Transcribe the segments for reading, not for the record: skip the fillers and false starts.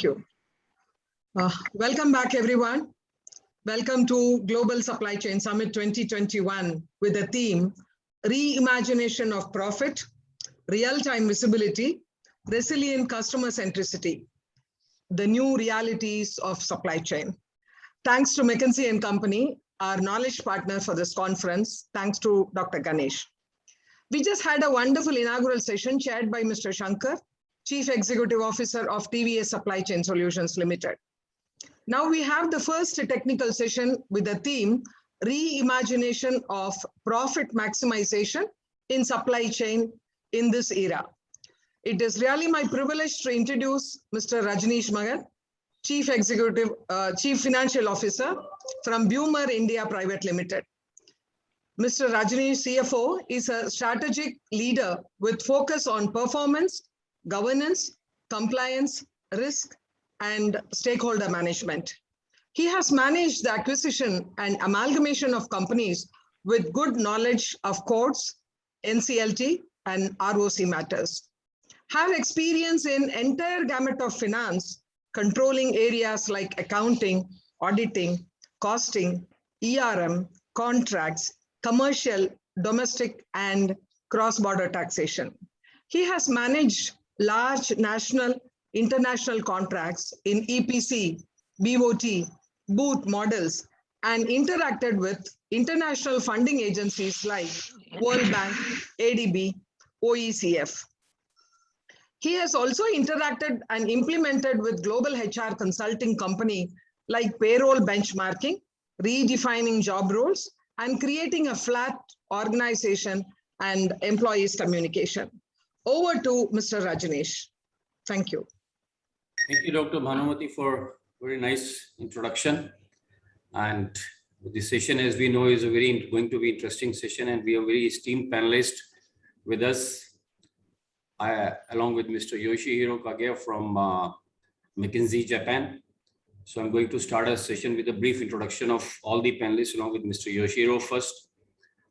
Thank you. Welcome back, everyone. Welcome to Global Supply Chain Summit 2021 with the theme Reimagination of Profit, Real-Time Visibility, Resilient Customer Centricity, the New Realities of Supply Chain. Thanks to McKinsey & Company, our knowledge partner for this conference. Thanks to Dr. Ganesh. We just had a wonderful inaugural session chaired by Mr. Shankar, Chief Executive Officer of TVS Supply Chain Solutions Limited. Now we have the first technical session with the theme Reimagination of Profit Maximization in Supply Chain in this era. It is really my privilege to introduce Mr. Rajneesh Magan, Chief Financial Officer from Bumer India Private Limited. Mr. Rajneesh, CFO, is a strategic leader with focus on performance, governance, compliance, risk, and stakeholder management. He has managed the acquisition and amalgamation of companies with good knowledge of codes, NCLT, and ROC matters. Have experience in entire gamut of finance, controlling areas like accounting, auditing, costing, ERM, contracts, commercial, domestic, and cross-border taxation. He has managed large national, international contracts in EPC, BOT, booth models, and interacted with international funding agencies like World Bank, ADB, OECF. He has also interacted and implemented with global HR consulting company like payroll benchmarking, redefining job roles, and creating a flat organization and employees communication. Over to Mr. Rajneesh. Thank you. Thank you, Dr. Bhanumati, for very nice introduction. And the session, as we know, is going to be interesting session, and we have very esteemed panelists with us, along with Mr. Yoshihiro Kagaya from McKinsey, Japan. So I'm going to start a session with a brief introduction of all the panelists, along with Mr. Yoshihiro first,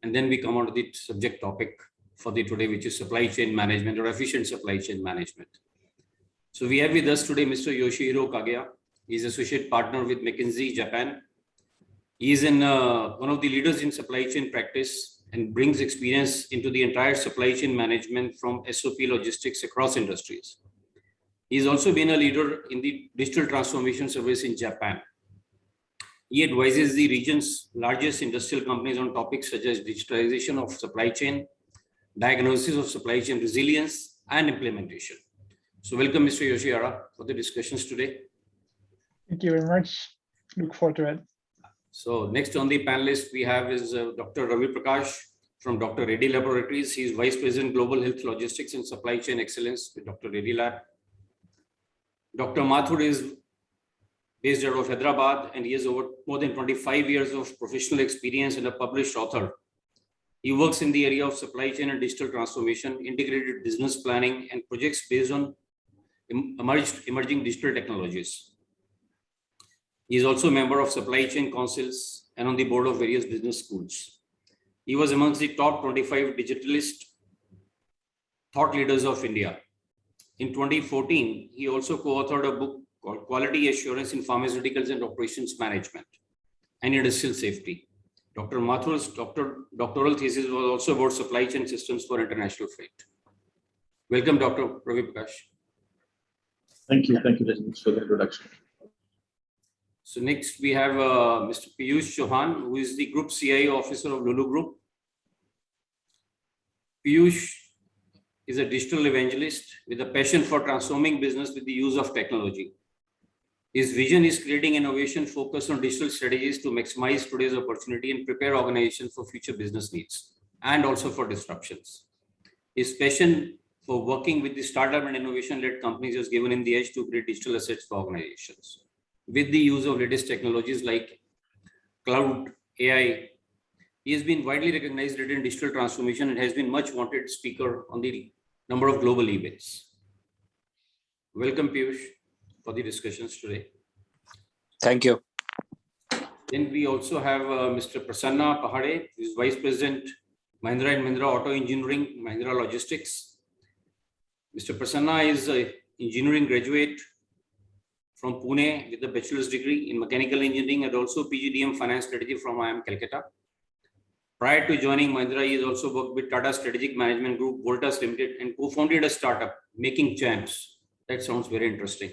and then we come on to the subject topic for the today, which is supply chain management or efficient supply chain management. So we have with us today Mr. Yoshihiro Kagaya. He is associate partner with McKinsey, Japan. He is one of the leaders in supply chain practice and brings experience into the entire supply chain management from SOP logistics across industries. He has also been a leader in the digital transformation service in Japan. He advises the region's largest industrial companies on topics such as digitalization of supply chain, diagnosis of supply chain resilience, and implementation. So welcome, Mr. Yoshihara, for the discussions today. Thank you very much. Look forward to it. So next on the panelist we have is Dr. Ravi Prakash from Dr. Reddy Laboratories. He is Vice President Global Health Logistics and Supply Chain Excellence with Dr. Reddy Lab. Dr. Mathur is based out of Hyderabad, and he has over more than 25 years of professional experience and a published author. He works in the area of supply chain and digital transformation, integrated business planning, and projects based on emerging digital technologies. He is also a member of supply chain councils and on the board of various business schools. He was amongst the top 25 digitalist thought leaders of India. In 2014, he also co-authored a book called Quality Assurance in Pharmaceuticals and Operations Management and Industrial Safety. Dr. Mathur's doctoral thesis was also about supply chain systems for international freight. Welcome, Dr. Ravi Prakash. Thank you very much for the introduction. So next we have Mr. Piyush Chauhan, who is the Group CIO Officer of Lulu Group. Piyush is a digital evangelist with a passion for transforming business with the use of technology. His vision is creating innovation focused on digital strategies to maximize today's opportunity and prepare organizations for future business needs and also for disruptions. His passion for working with the startup and innovation-led companies has given him the edge to create digital assets for organizations. With the use of latest technologies like cloud, AI, he has been widely recognized in digital transformation and has been much wanted speaker on the number of global events. Welcome, Piyush, for the discussions today. Thank you. Then we also have Mr. Prasanna Pahade, who is Vice President, Mahindra & Mahindra Auto Engineering, Mahindra Logistics. Mr. Prasanna is an engineering graduate from Pune with a bachelor's degree in mechanical engineering and also PGDM finance strategy from IIM Calcutta. Prior to joining Mahindra, he has also worked with Tata Strategic Management Group, Voltas Limited, and co-founded a startup, Making Champs. That sounds very interesting.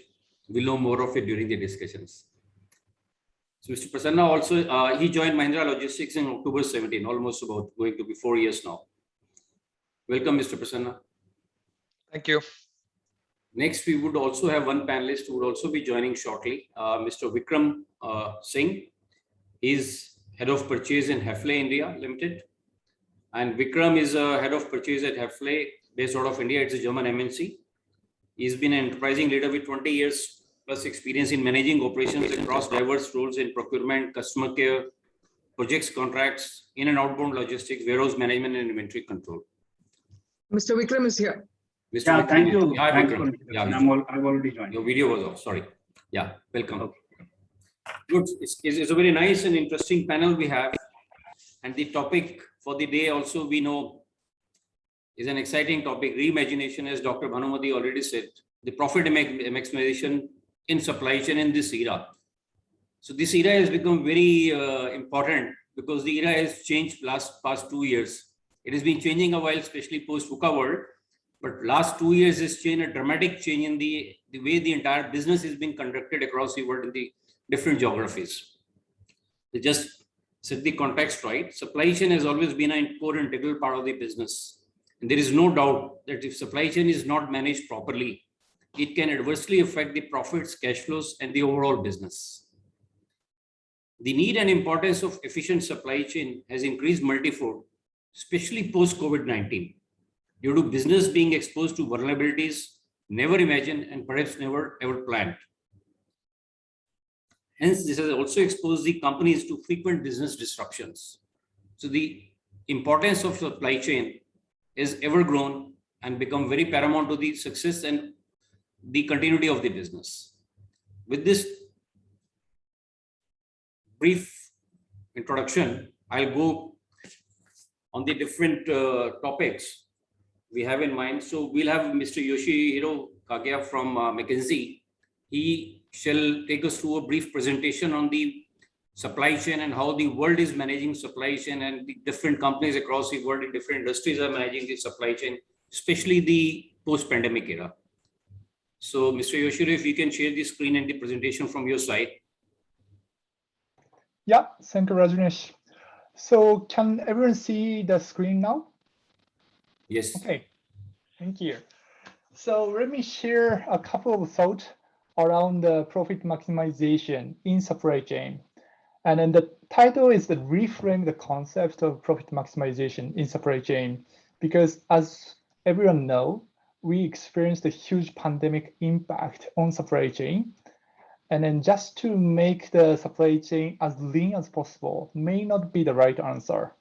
We'll know more of it during the discussions. So Mr. Prasanna also, he joined Mahindra Logistics in October 17, almost about going to be 4 years now. Welcome, Mr. Prasanna. Thank you. Next, we would also have one panelist who would also be joining shortly, Mr. Vikram Singh. He's Head of Purchase in Hafele India Limited. And Vikram is a Head of Purchase at Hafele, based out of India. It's a German MNC. He's been an enterprising leader with 20 years plus experience in managing operations across diverse roles in procurement, customer care, projects, contracts, in and outbound logistics, warehouse management, and inventory control. Mr. Vikram is here. Mr. Yeah, Vikram, thank you. Hi, Thanks Vikram. for Yeah, I've already joined. your video was off. Sorry. Yeah, welcome. Okay. Good. It's a very nice and interesting panel we have. And the topic for the day also we know is an exciting topic. Reimagination, as Dr. Bhanumati already said, the profit maximization in supply chain in this era. So this era has become very important because the era has changed past 2 years. It has been changing a while, especially post VUCA world. But last 2 years has changed, a dramatic change in the way the entire business is being conducted across the world in the different geographies. To just set the context right, supply chain has always been a core integral part of the business. And there is no doubt that if supply chain is not managed properly, it can adversely affect the profits, cash flows, and the overall business. The need and importance of efficient supply chain has increased multifold, especially post COVID-19. Due to business being exposed to vulnerabilities never imagined and perhaps never ever planned. Hence, this has also exposed the companies to frequent business disruptions. So the importance of supply chain is ever grown and become very paramount to the success and the continuity of the business. With this brief introduction, I'll go on the different topics we have in mind. So we'll have Mr. Yoshihiro Kagaya from McKinsey. He shall take us through a brief presentation on the supply chain and how the world is managing supply chain and the different companies across the world in different industries are managing the supply chain, especially the post-pandemic era. So Mr. Yoshihiro, if you can share the screen and the presentation from your side. Yeah, thank you, Rajneesh. So can everyone see the screen now? Yes. Okay, thank you. So let me share a couple of thoughts around the profit maximization in supply chain. And then the title is that reframe the concept of profit maximization in supply chain, because as everyone knows, we experienced a huge pandemic impact on supply chain. And then just to make the supply chain as lean as possible may not be the right answer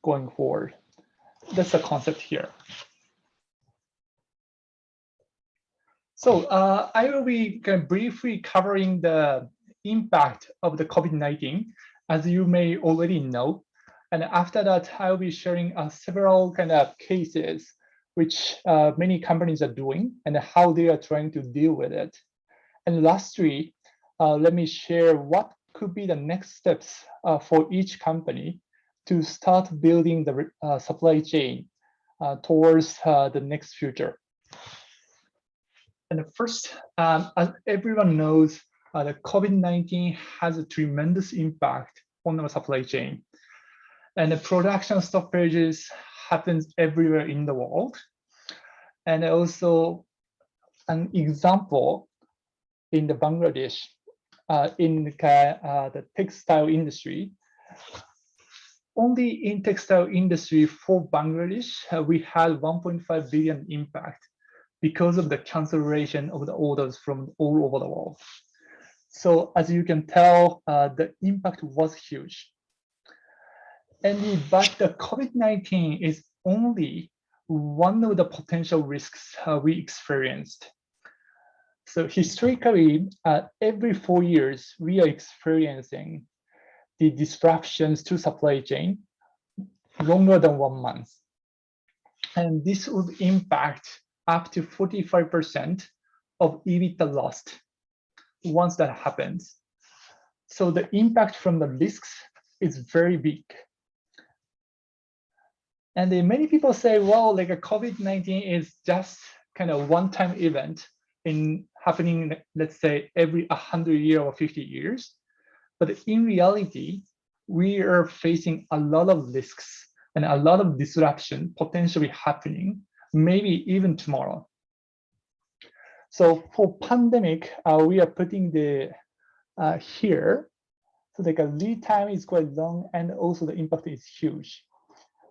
going forward. That's the concept here. So I will be kind of briefly covering the impact of the COVID-19, as you may already know. And after that, I'll be sharing several kind of cases which many companies are doing and how they are trying to deal with it. And lastly, let me share what could be the next steps for each company to start building the supply chain towards the next future. And first, as everyone knows, the COVID-19 has a tremendous impact on our supply chain. And the production stoppages happens everywhere in the world. And also an example in the Bangladesh, in the textile industry. Only in textile industry for Bangladesh, we had 1.5 billion impact because of the cancellation of the orders from all over the world. So as you can tell, the impact was huge. But the COVID-19 is only one of the potential risks we experienced. So historically, every 4 years, we are experiencing the disruptions to supply chain longer than 1 month. And this would impact up to 45% of EBITDA lost once that happens. So the impact from the risks is very big. And then many people say, well, like a COVID-19 is just kind of one-time event in happening, let's say, every 100 years or 50 years. But in reality, we are facing a lot of risks and a lot of disruption potentially happening, maybe even tomorrow. So for pandemic, we are putting the here. So like a lead time is quite long and also the impact is huge.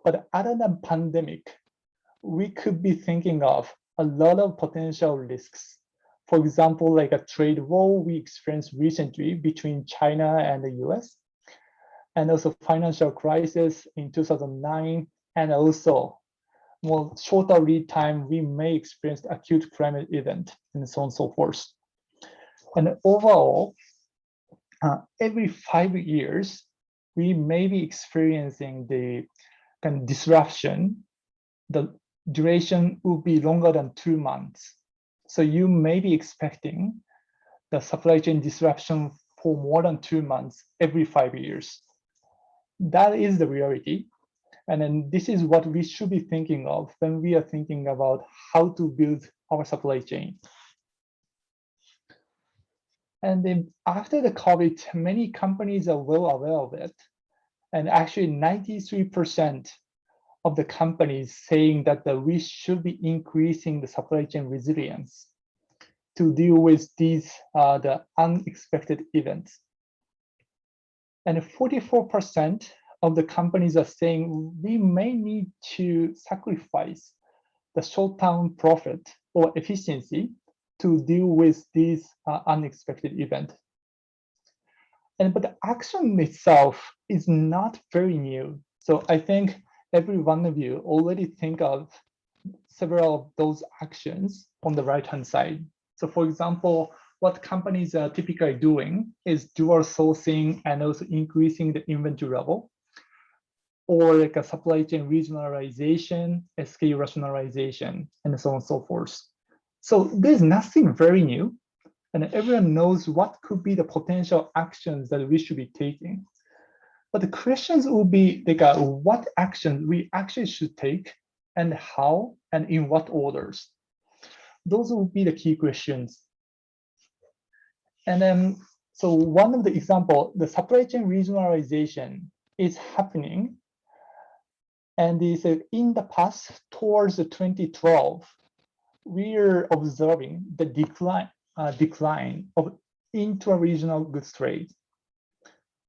But other than pandemic, we could be thinking of a lot of potential risks. For example, like a trade war we experienced recently between China and the US, and also financial crisis in 2009, and also more shorter lead time, we may experience acute climate event and so on and so forth. And overall, every 5 years, we may be experiencing the kind of disruption. The duration will be longer than 2 months. So you may be expecting the supply chain disruption for more than 2 months every 5 years. That is the reality. And then this is what we should be thinking of when we are thinking about how to build our supply chain. And then after the COVID, many companies are well aware of it. And actually 93% of the companies saying that we should be increasing the supply chain resilience to deal with these the unexpected events. And 44% of the companies are saying we may need to sacrifice the short-term profit or efficiency to deal with these unexpected events. But the action itself is not very new. So I think every one of you already think of several of those actions on the right-hand side. So for example, what companies are typically doing is dual sourcing and also increasing the inventory level, or like a supply chain regionalization, SKU rationalization, and so on and so forth. So there's nothing very new, and everyone knows what could be the potential actions that we should be taking. But the questions will be like what actions we actually should take, and how, and in what orders. Those will be the key questions. And then, so one of the example, the supply chain regionalization is happening, and is in the past towards 2012, we are observing the decline of intra-regional goods trade.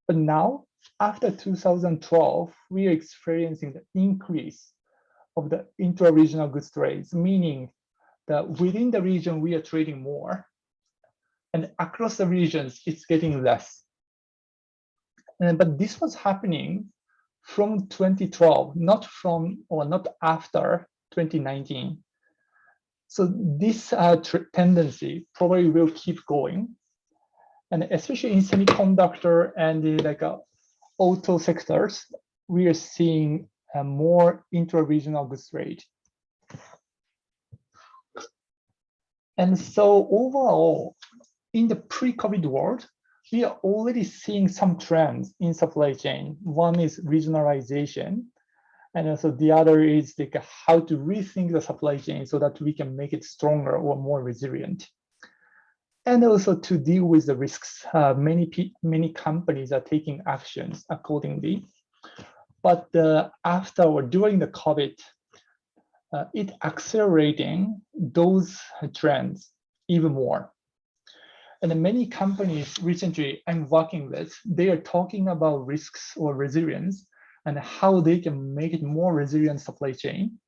But now, after 2012, we are experiencing the increase of the intra-regional goods trades, meaning that within the region, we are trading more, and across the regions, it's getting less. But this was happening from 2012, not after 2019. So this tendency probably will keep going, and especially in semiconductor and the auto sectors, we are seeing a more intra-regional goods trade. And so overall, in the pre-COVID world, we are already seeing some trends in supply chain. One is regionalization, and also the other is like how to rethink the supply chain so that we can make it stronger or more resilient. And also to deal with the risks, many companies are taking actions accordingly. But after or during the COVID, it accelerating those trends even more. And many companies recently I'm working with, they are talking about risks or resilience and how they can make it more resilient supply chain,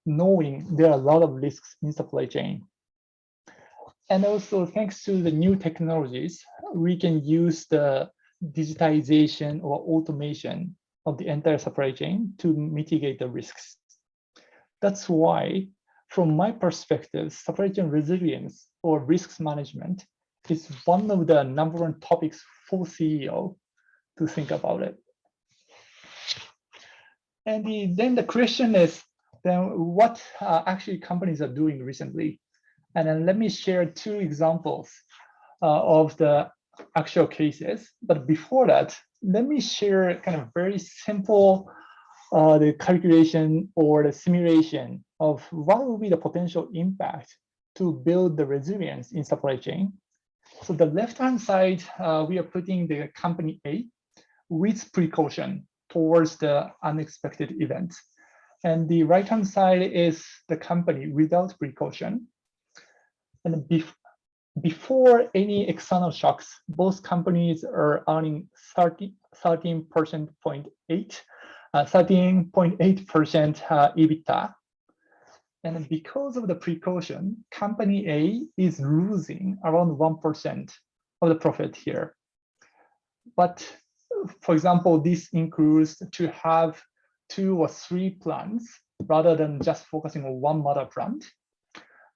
knowing there are a lot of risks in supply chain. And also thanks to the new technologies, we can use the digitization or automation of the entire supply chain to mitigate the risks. That's why, from my perspective, supply chain resilience or risks management is one of the #1 topics for CEO to think about it. And then the question is, then what actually companies are doing recently? And then let me share 2 examples of the actual cases. But before that, let me share kind of very simple the calculation or the simulation of what will be the potential impact to build the resilience in supply chain. So the left-hand side, we are putting the company A with precaution towards the unexpected event. And the right-hand side is the company without precaution. And before any external shocks, both companies are earning 13.8% EBITDA. And because of the precaution, company A is losing around 1% of the profit here. But for example, this includes to have 2 or 3 plants rather than just focusing on one mother plant,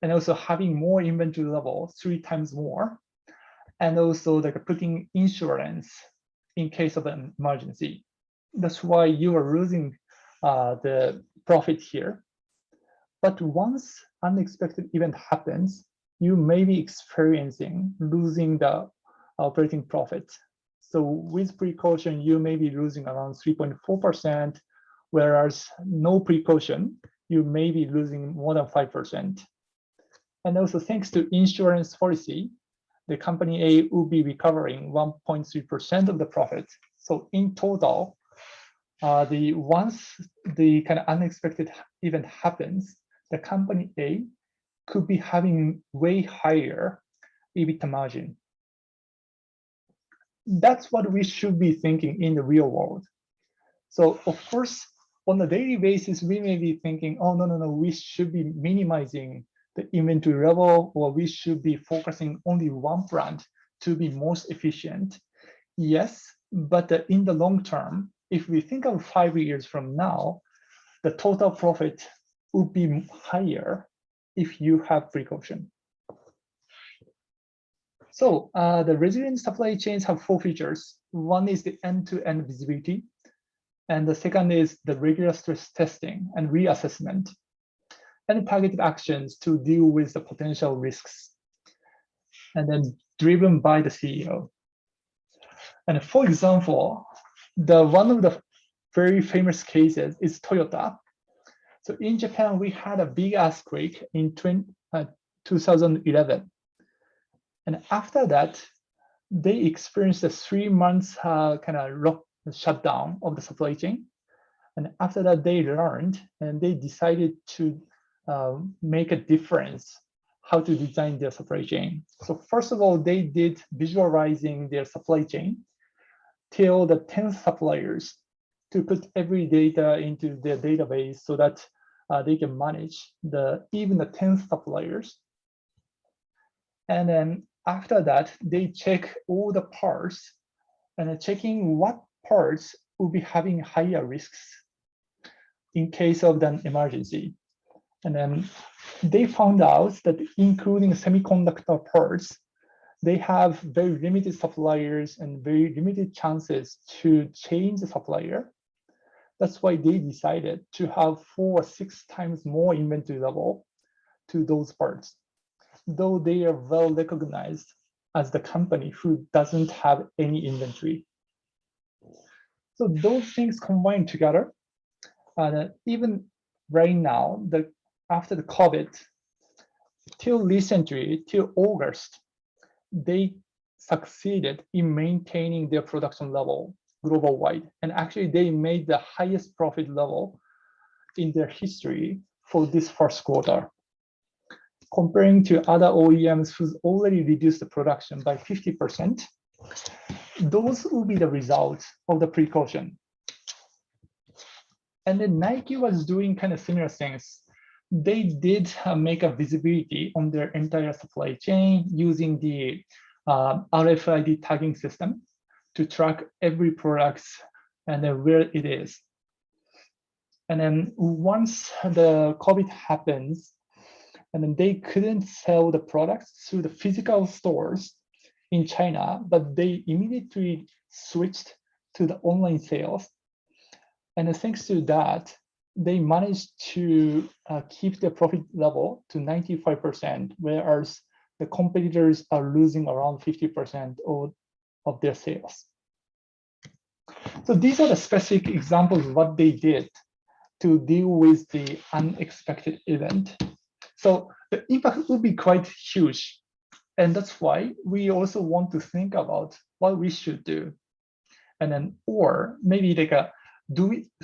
and also having more inventory level, 3 times more, and also like putting insurance in case of an emergency. That's why you are losing the profit here. But once unexpected event happens, you may be experiencing losing the operating profit. So with precaution, you may be losing around 3.4%, whereas no precaution, you may be losing more than 5%. And also thanks to insurance policy, the company A will be recovering 1.3% of the profit. So in total, once the kind of unexpected event happens, the company A could be having way higher EBITDA margin. That's what we should be thinking in the real world. So of course, on a daily basis, we may be thinking, oh, no, we should be minimizing the inventory level, or we should be focusing only one plant to be most efficient. Yes, but in the long term, if we think of 5 years from now, the total profit would be higher if you have precaution. So the resilient supply chains have 4 features. One is the end-to-end visibility, and the second is the regular stress testing and reassessment, and targeted actions to deal with the potential risks, and then driven by the CEO. And for example, one of the very famous cases is Toyota. So in Japan, we had a big earthquake in 2011. And after that, they experienced a 3 months kind of shutdown of the supply chain. And after that, they learned and they decided to make a difference how to design their supply chain. So first of all, they did visualizing their supply chain till the 10th suppliers to put every data into their database so that they can manage even the 10th suppliers. And then after that, they check all the parts and checking what parts will be having higher risks in case of an emergency. And then they found out that including semiconductor parts, they have very limited suppliers and very limited chances to change the supplier. That's why they decided to have 4 or 6 times more inventory level to those parts, though they are well recognized as the company who doesn't have any inventory. So those things combined together, even right now, after the COVID, till recently, till August, they succeeded in maintaining their production level global wide. And actually they made the highest profit level in their history for this first quarter. Comparing to other OEMs who's already reduced the production by 50%, those will be the results of the precaution. And then Nike was doing kind of similar things. They did make a visibility on their entire supply chain using the RFID tagging system to track every product and then where it is. And then once the COVID happens, and then they couldn't sell the products through the physical stores in China, but they immediately switched to the online sales. And thanks to that, they managed to keep their profit level to 95%, whereas the competitors are losing around 50% of their sales. So these are the specific examples of what they did to deal with the unexpected event. So the impact will be quite huge. And that's why we also want to think about what we should do. And then, or maybe like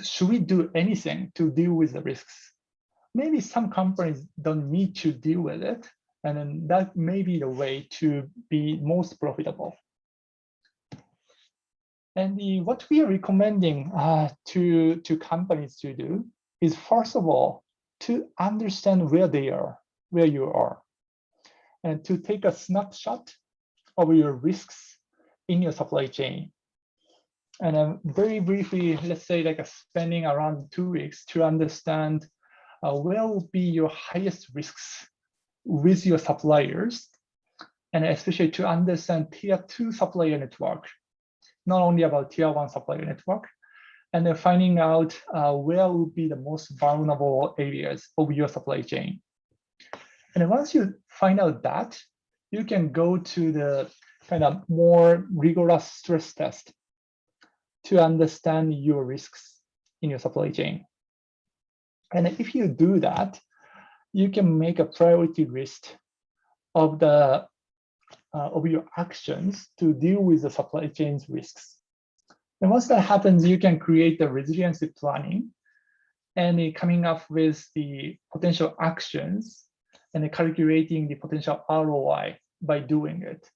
should we do anything to deal with the risks? Maybe some companies don't need to deal with it. And then that may be the way to be most profitable. And what we are recommending to companies to do is, first of all, to understand where they are, where you are, and to take a snapshot of your risks in your supply chain. And very briefly, let's say like spending around 2 weeks to understand where will be your highest risks with your suppliers, and especially to understand tier 2 supplier network, not only about tier 1 supplier network, and then finding out where will be the most vulnerable areas of your supply chain. And then once you find out that, you can go to the kind of more rigorous stress test to understand your risks in your supply chain. And if you do that, you can make a priority list of your actions to deal with the supply chain's risks. And once that happens, you can create the resiliency planning and coming up with the potential actions and calculating the potential ROI by doing it.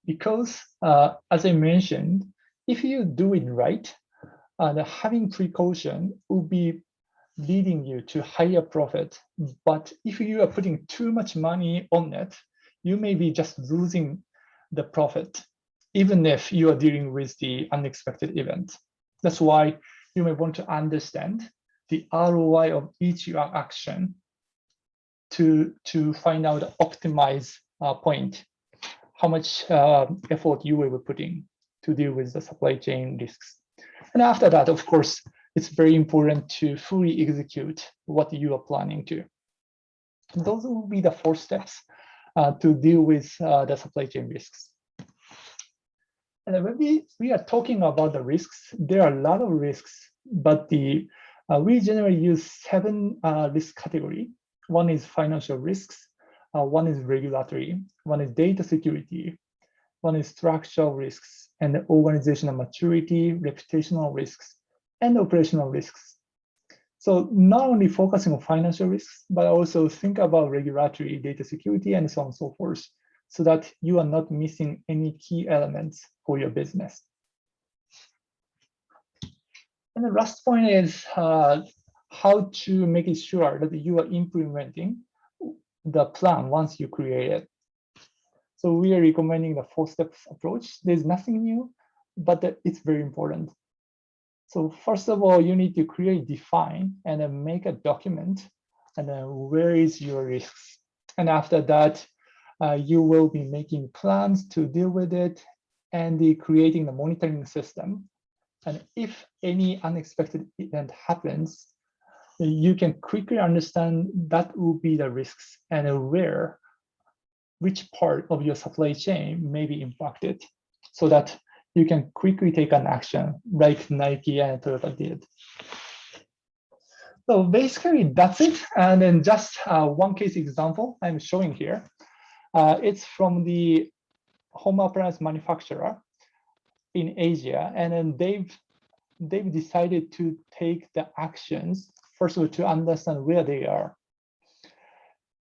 Because as I mentioned, if you do it right, having precaution will be leading you to higher profit. But if you are putting too much money on it, you may be just losing the profit, even if you are dealing with the unexpected event. That's why you may want to understand the ROI of each action to find out the optimized point, how much effort you will be putting to deal with the supply chain risks. And after that, of course, it's very important to fully execute what you are planning to. Those will be the 4 steps to deal with the supply chain risks. And when we are talking about the risks, there are a lot of risks, but we generally use 7 risk categories. One is financial risks, one is regulatory, one is data security, one is structural risks, and organizational maturity, reputational risks, and operational risks. So not only focusing on financial risks, but also think about regulatory, data security, and so on and so forth, so that you are not missing any key elements for your business. And the last point is how to make it sure that you are implementing the plan once you create it. So we are recommending the 4 steps approach. There's nothing new, but it's very important. So first of all, you need to define, and then make a document, and then where is your risks? And after that, you will be making plans to deal with it and creating the monitoring system. And if any unexpected event happens, you can quickly understand that will be the risks and which part of your supply chain may be impacted, so that you can quickly take an action like Nike and Toyota did. So basically that's it. And then just one case example I'm showing here. It's from the home appliance manufacturer in Asia. And then they've decided to take the actions, first of all, to understand where they are,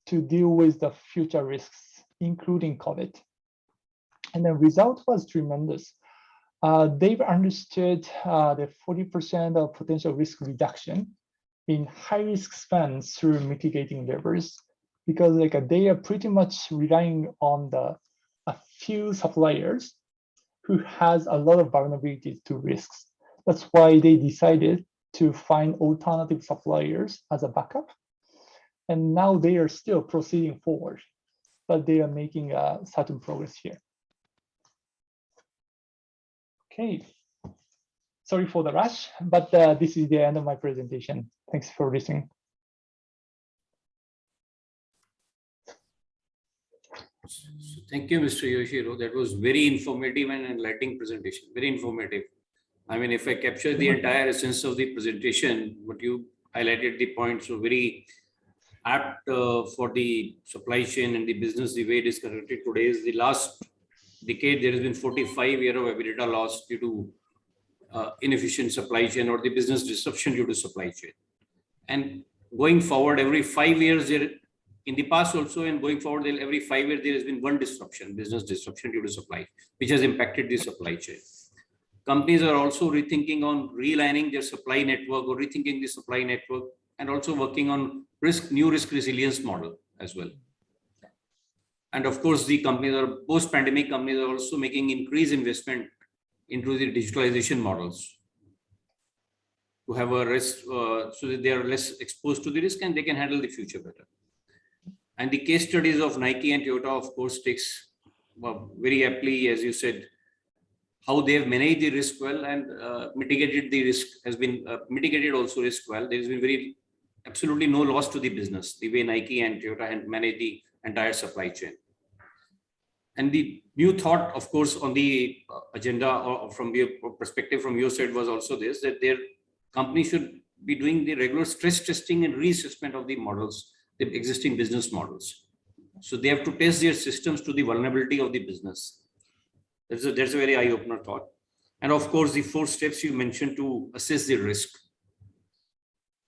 to deal with the future risks, including COVID. And the result was tremendous. They've understood the 40% of potential risk reduction in high-risk spans through mitigating levers, because they are pretty much relying on a few suppliers who has a lot of vulnerabilities to risks. That's why they decided to find alternative suppliers as a backup. And now they are still proceeding forward, but they are making certain progress here. Okay, sorry for the rush, but this is the end of my presentation. Thanks for listening. So thank you, Mr. Yoshiro. That was very informative and enlightening presentation. Very informative. I mean, if I capture the entire essence of the presentation, what you highlighted the points were very apt for the supply chain and the business the way it is conducted today. Is the last decade there has been 45 years of EBITDA loss due to inefficient supply chain or the business disruption due to supply chain. And going forward, every 5 years, there in the past also and going forward, every 5 years there has been one disruption, business disruption due to supply, which has impacted the supply chain. Companies are also rethinking on realigning their supply network or rethinking the supply network and also working on new risk resilience model as well. And of course, the companies are post-pandemic companies are also making increased investment into the digitalization models to have a risk so that they are less exposed to the risk and they can handle the future better. And the case studies of Nike and Toyota, of course, takes very aptly, as you said, how they have managed the risk well and mitigated the risk has been mitigated also risk well. There has been absolutely no loss to the business, the way Nike and Toyota have managed the entire supply chain. And the new thought, of course, on the agenda or from your perspective from your side was also this, that their company should be doing the regular stress testing and reassessment of the models, the existing business models. So they have to test their systems to the vulnerability of the business. That's a very eye-opener thought. And of course, the 4 steps you mentioned to assess the risk.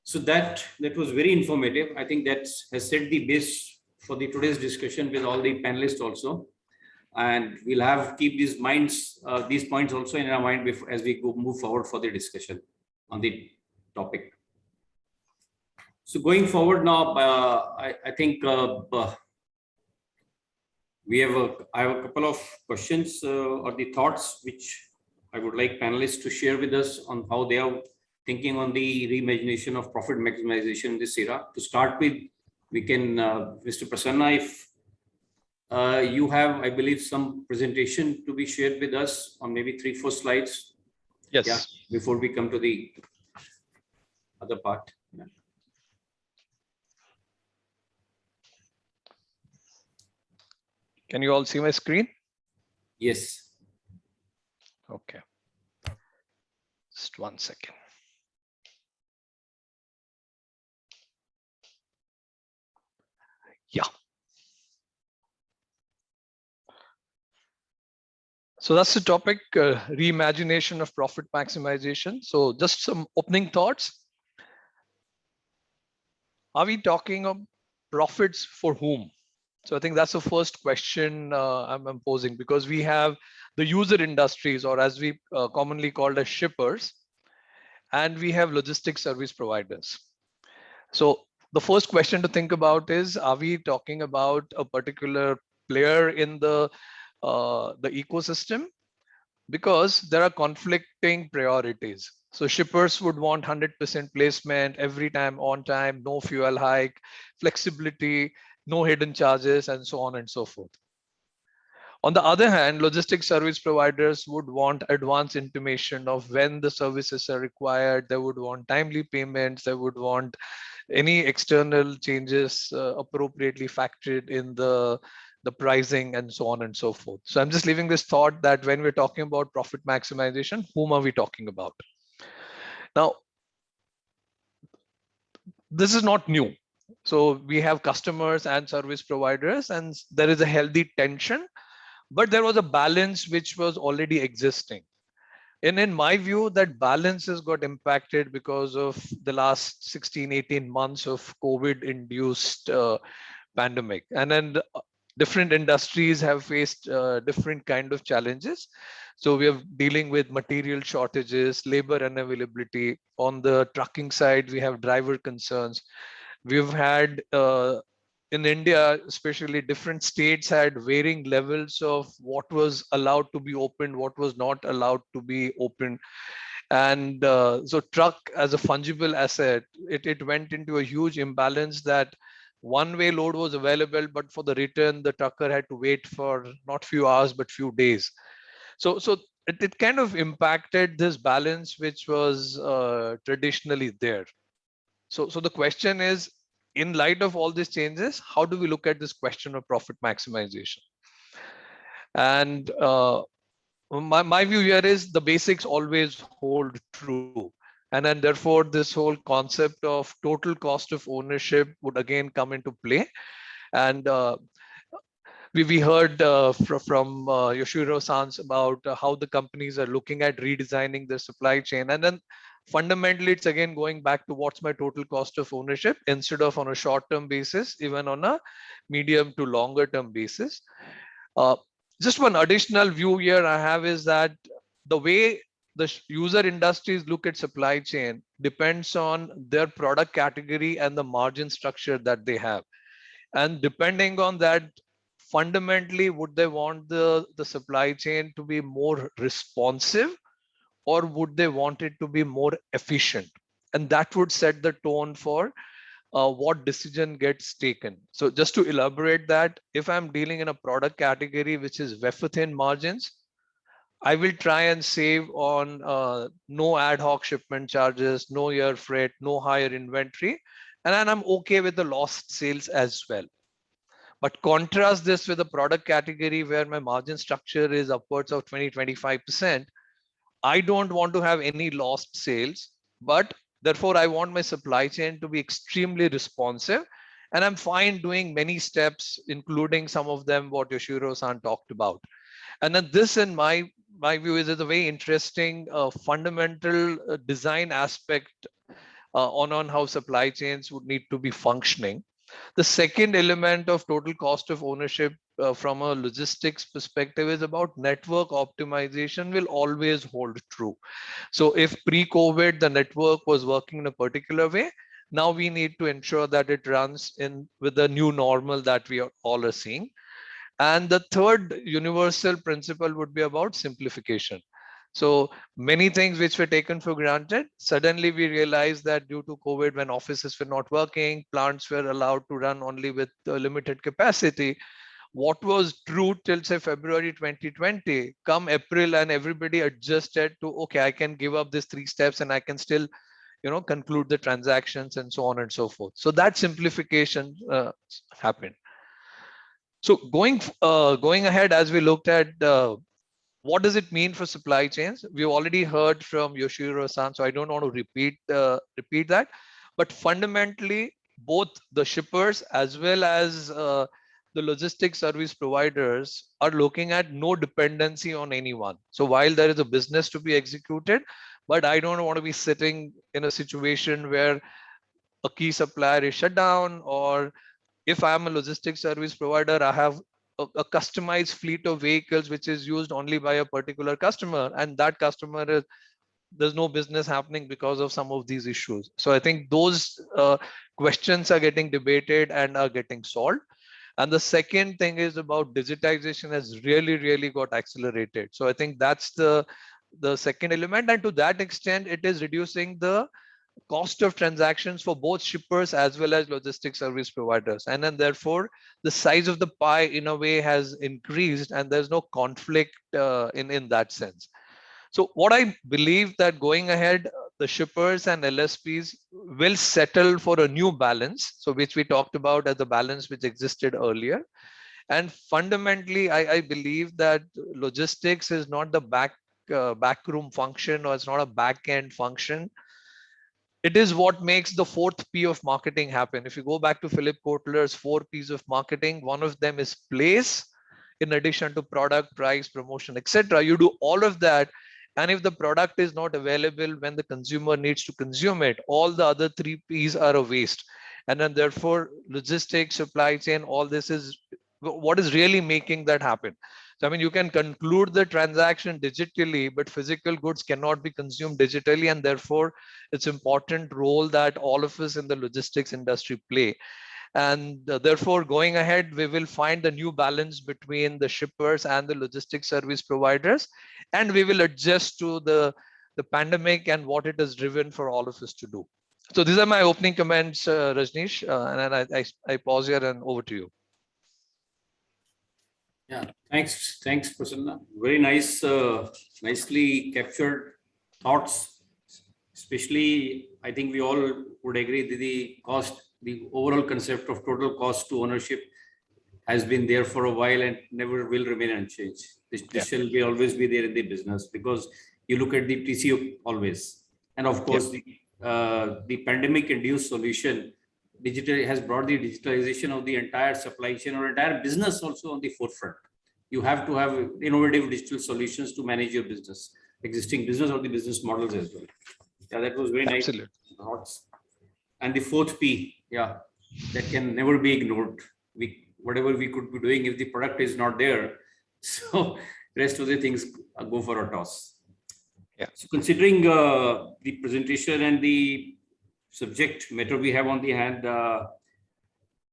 So that was very informative. I think that has set the base for the today's discussion with all the panelists also. And we'll keep these points also in our mind as we move forward for the discussion on the topic. So going forward now, I think I have a couple of questions or the thoughts which I would like panelists to share with us on how they are thinking on the reimagination of profit maximization in this era. To start with, we can, Mr. Prasanna, if you have, I believe, some presentation to be shared with us on maybe 3-4 slides. Yes. Yeah, before we come to the other part. Yeah. Can you all see my screen? Yes. Okay. Just 1 second. Yeah. So that's the topic, reimagination of profit maximization. So just some opening thoughts. Are we talking of profits for whom? So I think that's the first question I'm posing, because we have the user industries, or as we commonly called as shippers, and we have logistics service providers. So the first question to think about is, are we talking about a particular player in the ecosystem? Because there are conflicting priorities. So shippers would want 100% placement every time, on time, no fuel hike, flexibility, no hidden charges, and so on and so forth. On the other hand, logistics service providers would want advance intimation of when the services are required. They would want timely payments. They would want any external changes appropriately factored in the pricing, and so on and so forth. So I'm just leaving this thought that when we're talking about profit maximization, whom are we talking about? Now, this is not new. So we have customers and service providers, and there is a healthy tension, but there was a balance which was already existing. And in my view, that balance has got impacted because of the last 16, 18 months of COVID-induced pandemic. And then different industries have faced different kind of challenges. So we are dealing with material shortages, labor unavailability. On the trucking side, we have driver concerns. We've had in India, especially, different states had varying levels of what was allowed to be opened, what was not allowed to be opened. And so truck as a fungible asset, it went into a huge imbalance that one-way load was available, but for the return, the trucker had to wait for not few hours, but few days. So it kind of impacted this balance, which was traditionally there. So the question is, in light of all these changes, how do we look at this question of profit maximization? And my view here is the basics always hold true. And then therefore, this whole concept of total cost of ownership would again come into play. And we heard from Yoshiro-san about how the companies are looking at redesigning their supply chain. And then fundamentally, it's again going back to what's my total cost of ownership instead of on a short-term basis, even on a medium to longer-term basis. Just one additional view here I have is that the way the user industries look at supply chain depends on their product category and the margin structure that they have. And depending on that, fundamentally, would they want the supply chain to be more responsive, or would they want it to be more efficient? And that would set the tone for what decision gets taken. So just to elaborate that, if I'm dealing in a product category which is within margins, I will try and save on no ad hoc shipment charges, no air freight, no higher inventory, and then I'm okay with the lost sales as well. But contrast this with a product category where my margin structure is upwards of 20-25%. I don't want to have any lost sales, but therefore I want my supply chain to be extremely responsive. And I'm fine doing many steps, including some of them what Yoshiro-san talked about. And then this, in my view, is a very interesting fundamental design aspect on how supply chains would need to be functioning. The second element of total cost of ownership from a logistics perspective is about network optimization will always hold true. So if pre-COVID, the network was working in a particular way, now we need to ensure that it runs in with the new normal that we all are seeing. And the third universal principle would be about simplification. So many things which were taken for granted, suddenly we realized that due to COVID, when offices were not working, plants were allowed to run only with limited capacity. What was true till say February 2020, come April, and everybody adjusted to, okay, I can give up these 3 steps and I can still, conclude the transactions and so on and so forth. So that simplification happened. So going ahead, as we looked at what does it mean for supply chains? We've already heard from Yoshiro-san, so I don't want to repeat that. But fundamentally, both the shippers as well as the logistics service providers are looking at no dependency on anyone. So while there is a business to be executed, but I don't want to be sitting in a situation where a key supplier is shut down, or if I am a logistics service provider, I have a customized fleet of vehicles which is used only by a particular customer, and that customer is, there's no business happening because of some of these issues. So I think those questions are getting debated and are getting solved. And the second thing is about digitization has really got accelerated. So I think that's the second element, and to that extent, it is reducing the cost of transactions for both shippers as well as logistics service providers. And then therefore, the size of the pie in a way has increased, and there's no conflict in that sense. So what I believe that going ahead, the shippers and LSPs will settle for a new balance. So which we talked about as the balance which existed earlier. And fundamentally, I believe that logistics is not the backroom function, or it's not a back end function. It is what makes the 4th P of marketing happen. If you go back to Philip Kotler's 4 P's of marketing, one of them is place, in addition to product, price, promotion, etc. You do all of that. And if the product is not available when the consumer needs to consume it, all the other 3 P's are a waste. And then therefore, logistics, supply chain, all this is what is really making that happen. So, I mean, you can conclude the transaction digitally, but physical goods cannot be consumed digitally. And therefore, it's an important role that all of us in the logistics industry play. And therefore, going ahead, we will find the new balance between the shippers and the logistics service providers. And we will adjust to the pandemic and what it has driven for all of us to do. So these are my opening comments, Rajneesh, and then I pause here and over to you. Yeah, thanks, Prasanna. Very nice, nicely captured thoughts. Especially, I think we all would agree that the overall concept of total cost to ownership has been there for a while and never will remain unchanged. This shall be always be there in the business, because you look at the TCO always. And of course, the pandemic-induced solution has brought the digitalization of the entire supply chain or entire business also on the forefront. You have to have innovative digital solutions to manage your business, existing business or the business models as well. Yeah, that was very nice. Absolutely. Thoughts. And the fourth P, that can never be ignored. Whatever we could be doing, if the product is not there, so rest of the things go for a toss. Yeah. So considering the presentation and the subject matter we have on the hand,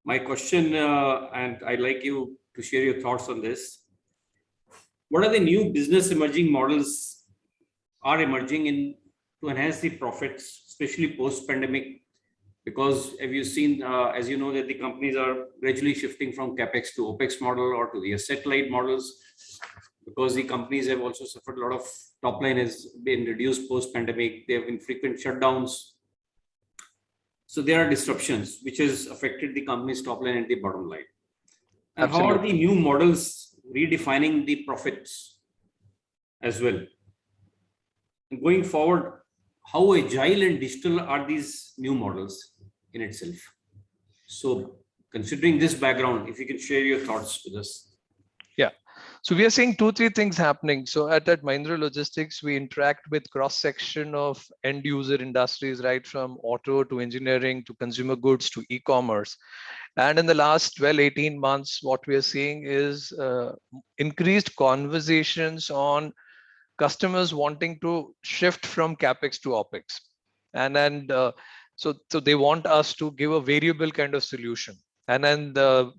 my question, and I'd like you to share your thoughts on this. What are the new business emerging models are emerging to enhance the profits, especially post-pandemic? Because have you seen, as you know, that the companies are gradually shifting from CapEx to OpEx model or to the asset-light models, because the companies have also suffered a lot of top line has been reduced post-pandemic. There have been frequent shutdowns. So there are disruptions which has affected the company's top line and the bottom line. And how are the new models redefining the profits as well? And going forward, how agile and digital are these new models in itself? So considering this background, if you can share your thoughts with us. Yeah. So we are seeing 2-3 things happening. So at Mahindra Logistics, we interact with cross-section of end user industries, right from auto to engineering to consumer goods to e-commerce. And in the last 12-18 months, what we are seeing is increased conversations on customers wanting to shift from CapEx to OpEx. And then so they want us to give a variable kind of solution. And then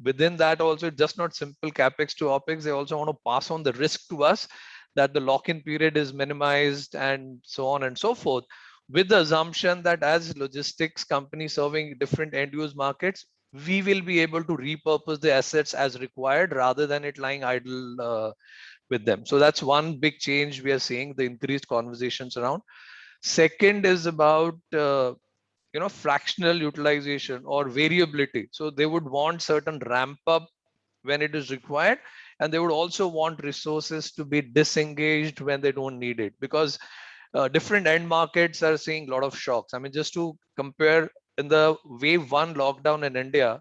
within that also, just not simple CapEx to OpEx, they also want to pass on the risk to us that the lock-in period is minimized and so on and so forth, with the assumption that as logistics companies serving different end-use markets, we will be able to repurpose the assets as required rather than it lying idle with them. So that's one big change we are seeing, the increased conversations around. Second is about fractional utilization or variability. So they would want certain ramp up when it is required, and they would also want resources to be disengaged when they don't need it, because different end markets are seeing a lot of shocks. I mean, just to compare, in the wave 1 lockdown in India,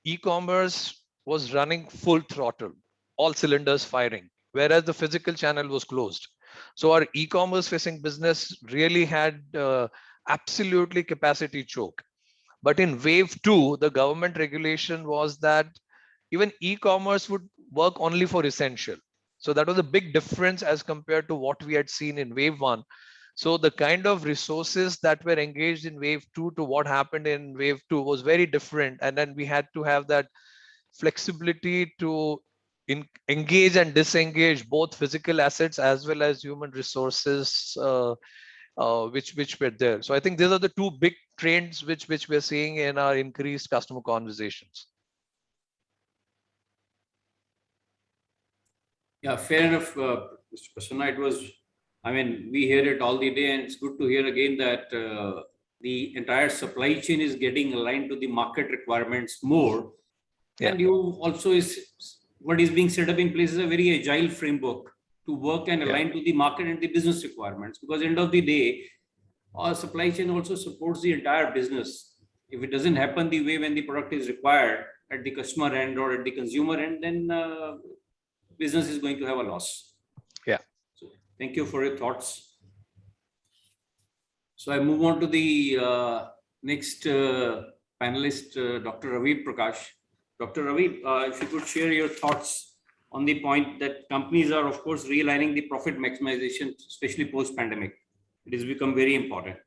e-commerce was running full throttle, all cylinders firing, whereas the physical channel was closed. So our e-commerce facing business really had absolutely capacity choke. But in wave 2, the government regulation was that even e-commerce would work only for essential. So that was a big difference as compared to what we had seen in wave 1. So the kind of resources that were engaged in wave 2 to what happened in wave 2 was very different. And then we had to have that flexibility to engage and disengage both physical assets as well as human resources which were there. So I think these are the 2 big trends which we're seeing in our increased customer conversations. Yeah, fair enough, Mr. Prasanna. We hear it all the day, and it's good to hear again that the entire supply chain is getting aligned to the market requirements more. Yeah. And you also what is being set up in place is a very agile framework to work and align to the market and the business requirements, because end of the day, our supply chain also supports the entire business. If it doesn't happen the way when the product is required at the customer end or at the consumer end, then business is going to have a loss. Yeah. So thank you for your thoughts. So I move on to the next panelist, Dr. Ravi Prakash. Dr. Ravi, if you could share your thoughts on the point that companies are, of course, realigning the profit maximization, especially post-pandemic. It has become very important.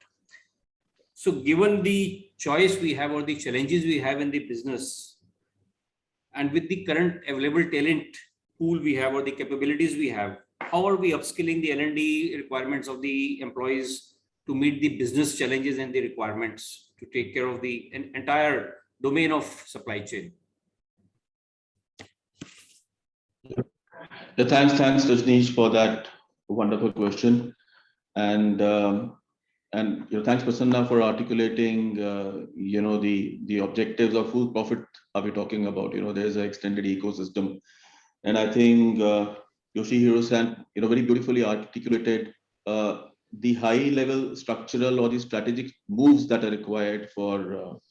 So given the choice we have or the challenges we have in the business, and with the current available talent pool we have or the capabilities we have, how are we upskilling the L&D requirements of the employees to meet the business challenges and the requirements to take care of the entire domain of supply chain? Yeah, thanks, Rajneesh, for that wonderful question. And And thanks, Prasanna, for articulating the objectives of whose profit are we talking about. There's an extended ecosystem, and I think Yoshihiro-san very beautifully articulated the high level structural or the strategic moves that are required for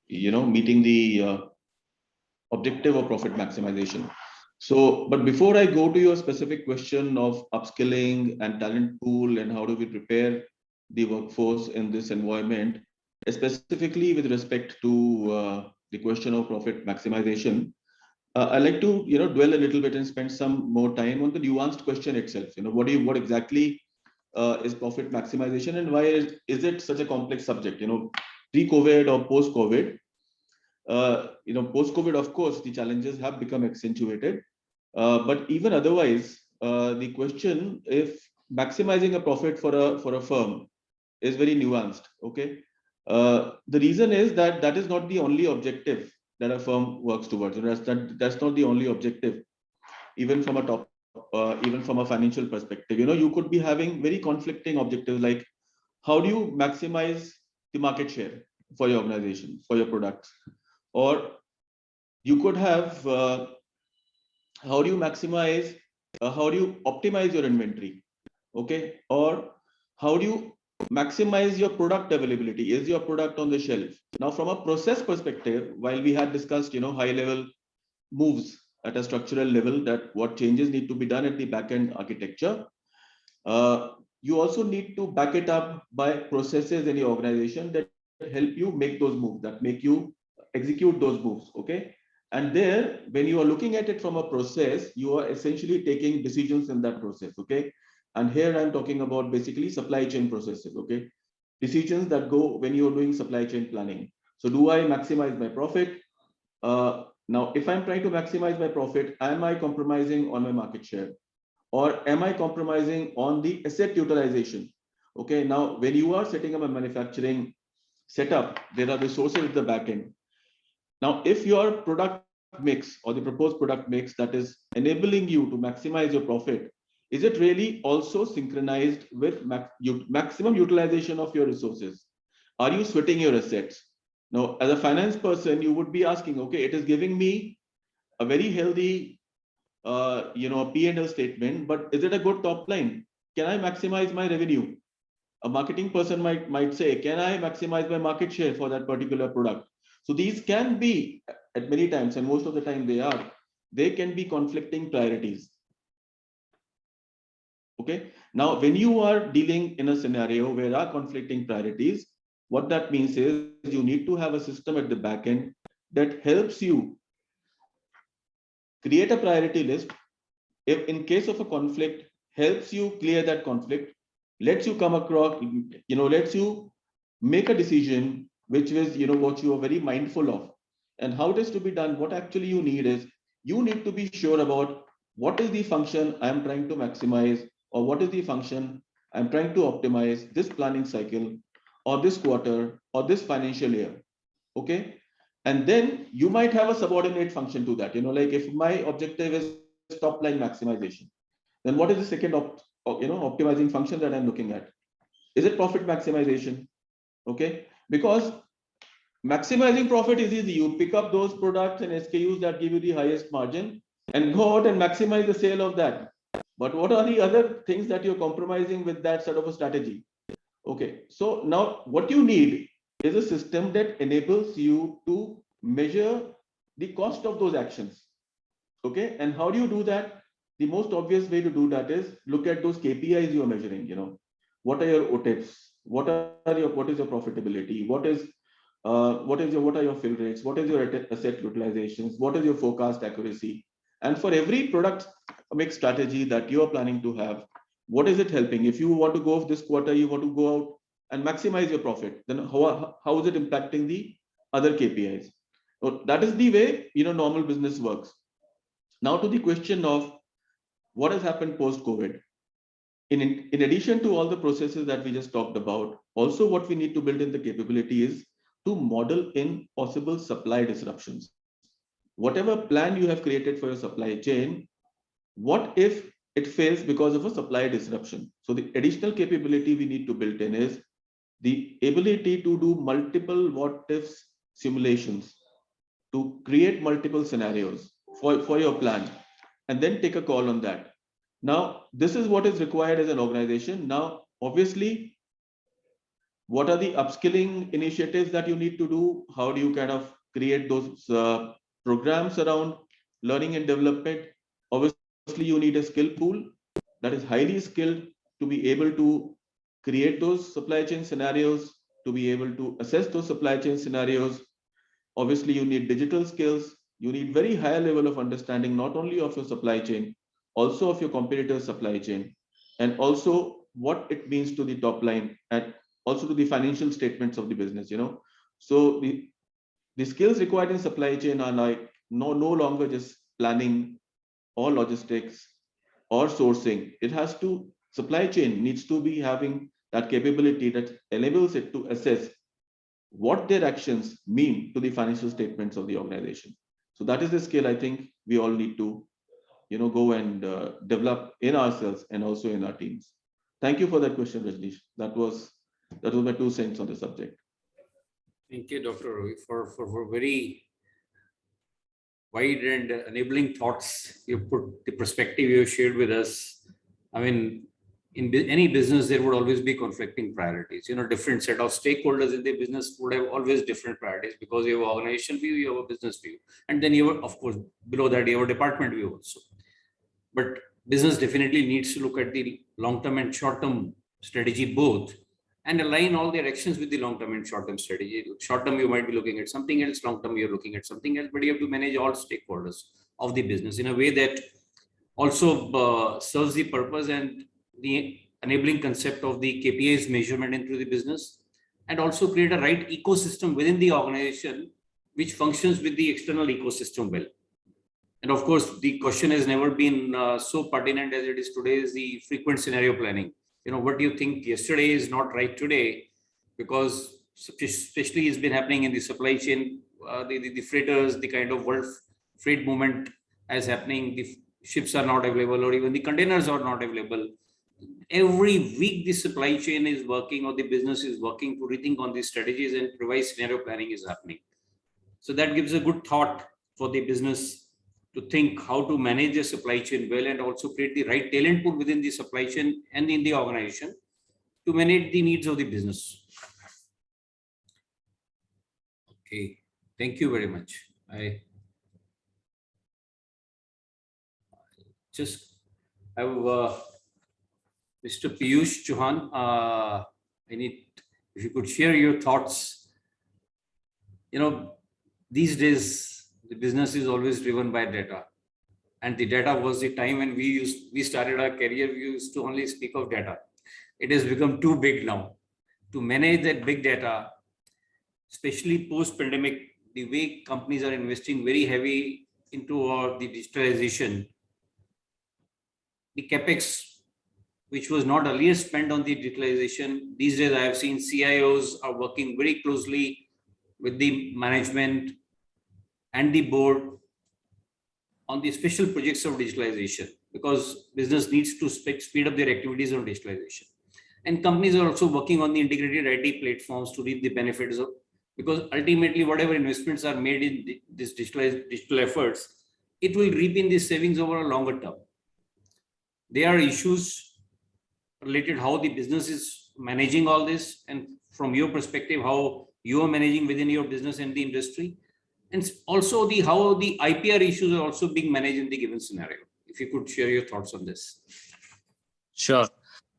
meeting the objective of profit maximization. So, but before I go to your specific question of upskilling and talent pool and how do we prepare the workforce in this environment, specifically with respect to the question of profit maximization, I'd like to dwell a little bit and spend some more time on the nuanced question itself. What exactly is profit maximization, and why is it such a complex subject? Pre-COVID or post-COVID. Post-COVID, of course, the challenges have become accentuated. But even otherwise, the question if maximizing a profit for a firm is very nuanced. Okay, the reason is that that is not the only objective that a firm works towards. That's not the only objective, even from a financial perspective. You could be having very conflicting objectives, like how do you maximize the market share for your organization, for your products, or you could have how do you maximize, how do you optimize your inventory, okay, or how do you maximize your product availability? Is your product on the shelf? Now, from a process perspective, while we had discussed high level moves at a structural level, that what changes need to be done at the back-end architecture, you also need to back it up by processes in your organization that help you make those moves, that make you execute those moves. Okay, and there, when you are looking at it from a process, you are essentially taking decisions in that process. Okay, and here I'm talking about basically supply chain processes. Okay, decisions that go when you are doing supply chain planning. So do I maximize my profit? Now, if I'm trying to maximize my profit, am I compromising on my market share, or am I compromising on the asset utilization? Okay, now when you are setting up a manufacturing setup, there are resources at the back end. Now, if your product mix or the proposed product mix that is enabling you to maximize your profit, is it really also synchronized with maximum utilization of your resources? Are you sweating your assets? Now, as a finance person, you would be asking, okay, it is giving me a very healthy, P&L statement, but is it a good top line? Can I maximize my revenue? A marketing person might say, can I maximize my market share for that particular product? So these can be, at many times, and most of the time they can be conflicting priorities. Okay. Now, when you are dealing in a scenario where there are conflicting priorities, what that means is you need to have a system at the back end that helps you create a priority list. If in case of a conflict, helps you clear that conflict, lets you come across, lets you make a decision, which is, what you are very mindful of. And how it is to be done, what actually you need is, you need to be sure about what is the function I'm trying to maximize, or what is the function I'm trying to optimize this planning cycle, or this quarter, or this financial year. Okay. And then you might have a subordinate function to that. Like if my objective is top line maximization, then what is the second optimizing function that I'm looking at? Is it profit maximization? Okay, because maximizing profit is easy. You pick up those products and SKUs that give you the highest margin and go out and maximize the sale of that. But what are the other things that you're compromising with that sort of a strategy? Okay, so now what you need is a system that enables you to measure the cost of those actions. Okay, and how do you do that? The most obvious way to do that is look at those KPIs you are measuring. What are your OTIFs? What is your profitability? What are your fill rates? What is your asset utilizations? What is your forecast accuracy? And for every product mix strategy that you are planning to have, what is it helping? If you want to go this quarter, you want to go out and maximize your profit, then how is it impacting the other KPIs? So that is the way normal business works. Now to the question of what has happened post-COVID. In addition to all the processes that we just talked about, also what we need to build in the capability is to model in possible supply disruptions. Whatever plan you have created for your supply chain, what if it fails because of a supply disruption? So the additional capability we need to build in is the ability to do multiple what ifs simulations, to create multiple scenarios for your plan, and then take a call on that. Now, this is what is required as an organization. Now, obviously, what are the upskilling initiatives that you need to do? How do you kind of create those programs around learning and development? Obviously, you need a skill pool that is highly skilled to be able to create those supply chain scenarios, to be able to assess those supply chain scenarios. Obviously, you need digital skills. You need very high level of understanding, not only of your supply chain, also of your competitor's supply chain, and also what it means to the top line and also to the financial statements of the business, So the skills required in supply chain are like no longer just planning or logistics or sourcing. It has to, supply chain needs to be having that capability that enables it to assess what their actions mean to the financial statements of the organization. So that is the skill I think we all need to, go and develop in ourselves and also in our teams. Thank you for that question, Rajneesh. That was my 2 cents on the subject. Thank you, Dr. Ravi, for very wide and enabling thoughts. You put the perspective you shared with us. I mean, in any business, there would always be conflicting priorities. Different set of stakeholders in the business would have always different priorities because you have organization view, you have a business view, and then you have, of course, below that you have a department view also. But business definitely needs to look at the long-term and short-term strategy both, and align all their actions with the long-term and short-term strategy. Short-term, you might be looking at something else. Long-term, you're looking at something else. But you have to manage all stakeholders of the business in a way that also serves the purpose and the enabling concept of the KPIs measurement into the business, and also create a right ecosystem within the organization which functions with the external ecosystem well. And of course, the question has never been so pertinent as it is today, is the frequent scenario planning. What do you think yesterday is not right today, because especially it's been happening in the supply chain, the freighters, the kind of world freight movement is happening, the ships are not available, or even the containers are not available. Every week the supply chain is working, or the business is working to rethink on these strategies, and revised scenario planning is happening. So that gives a good thought for the business to think how to manage the supply chain well, and also create the right talent pool within the supply chain and in the organization to manage the needs of the business. Okay, thank you very much. I just have Mr. Piyush Chauhan. If you could share your thoughts. These days, the business is always driven by data, and the data was the time when we started our career. We used to only speak of data. It has become too big now to manage that big data, especially post-pandemic. The way companies are investing very heavy into the digitalization, the capex, which was not earlier spent on the digitalization. These days, I have seen CIOs are working very closely with the management and the board on the special projects of digitalization, because business needs to speed up their activities on digitalization. And companies are also working on the integrated IT platforms to reap the benefits of, because ultimately whatever investments are made in this digital efforts, it will reap in the savings over a longer term. There are issues related how the business is managing all this, and from your perspective, how you are managing within your business and the industry. And also how the IPR issues are also being managed in the given scenario. If you could share your thoughts on this. Sure.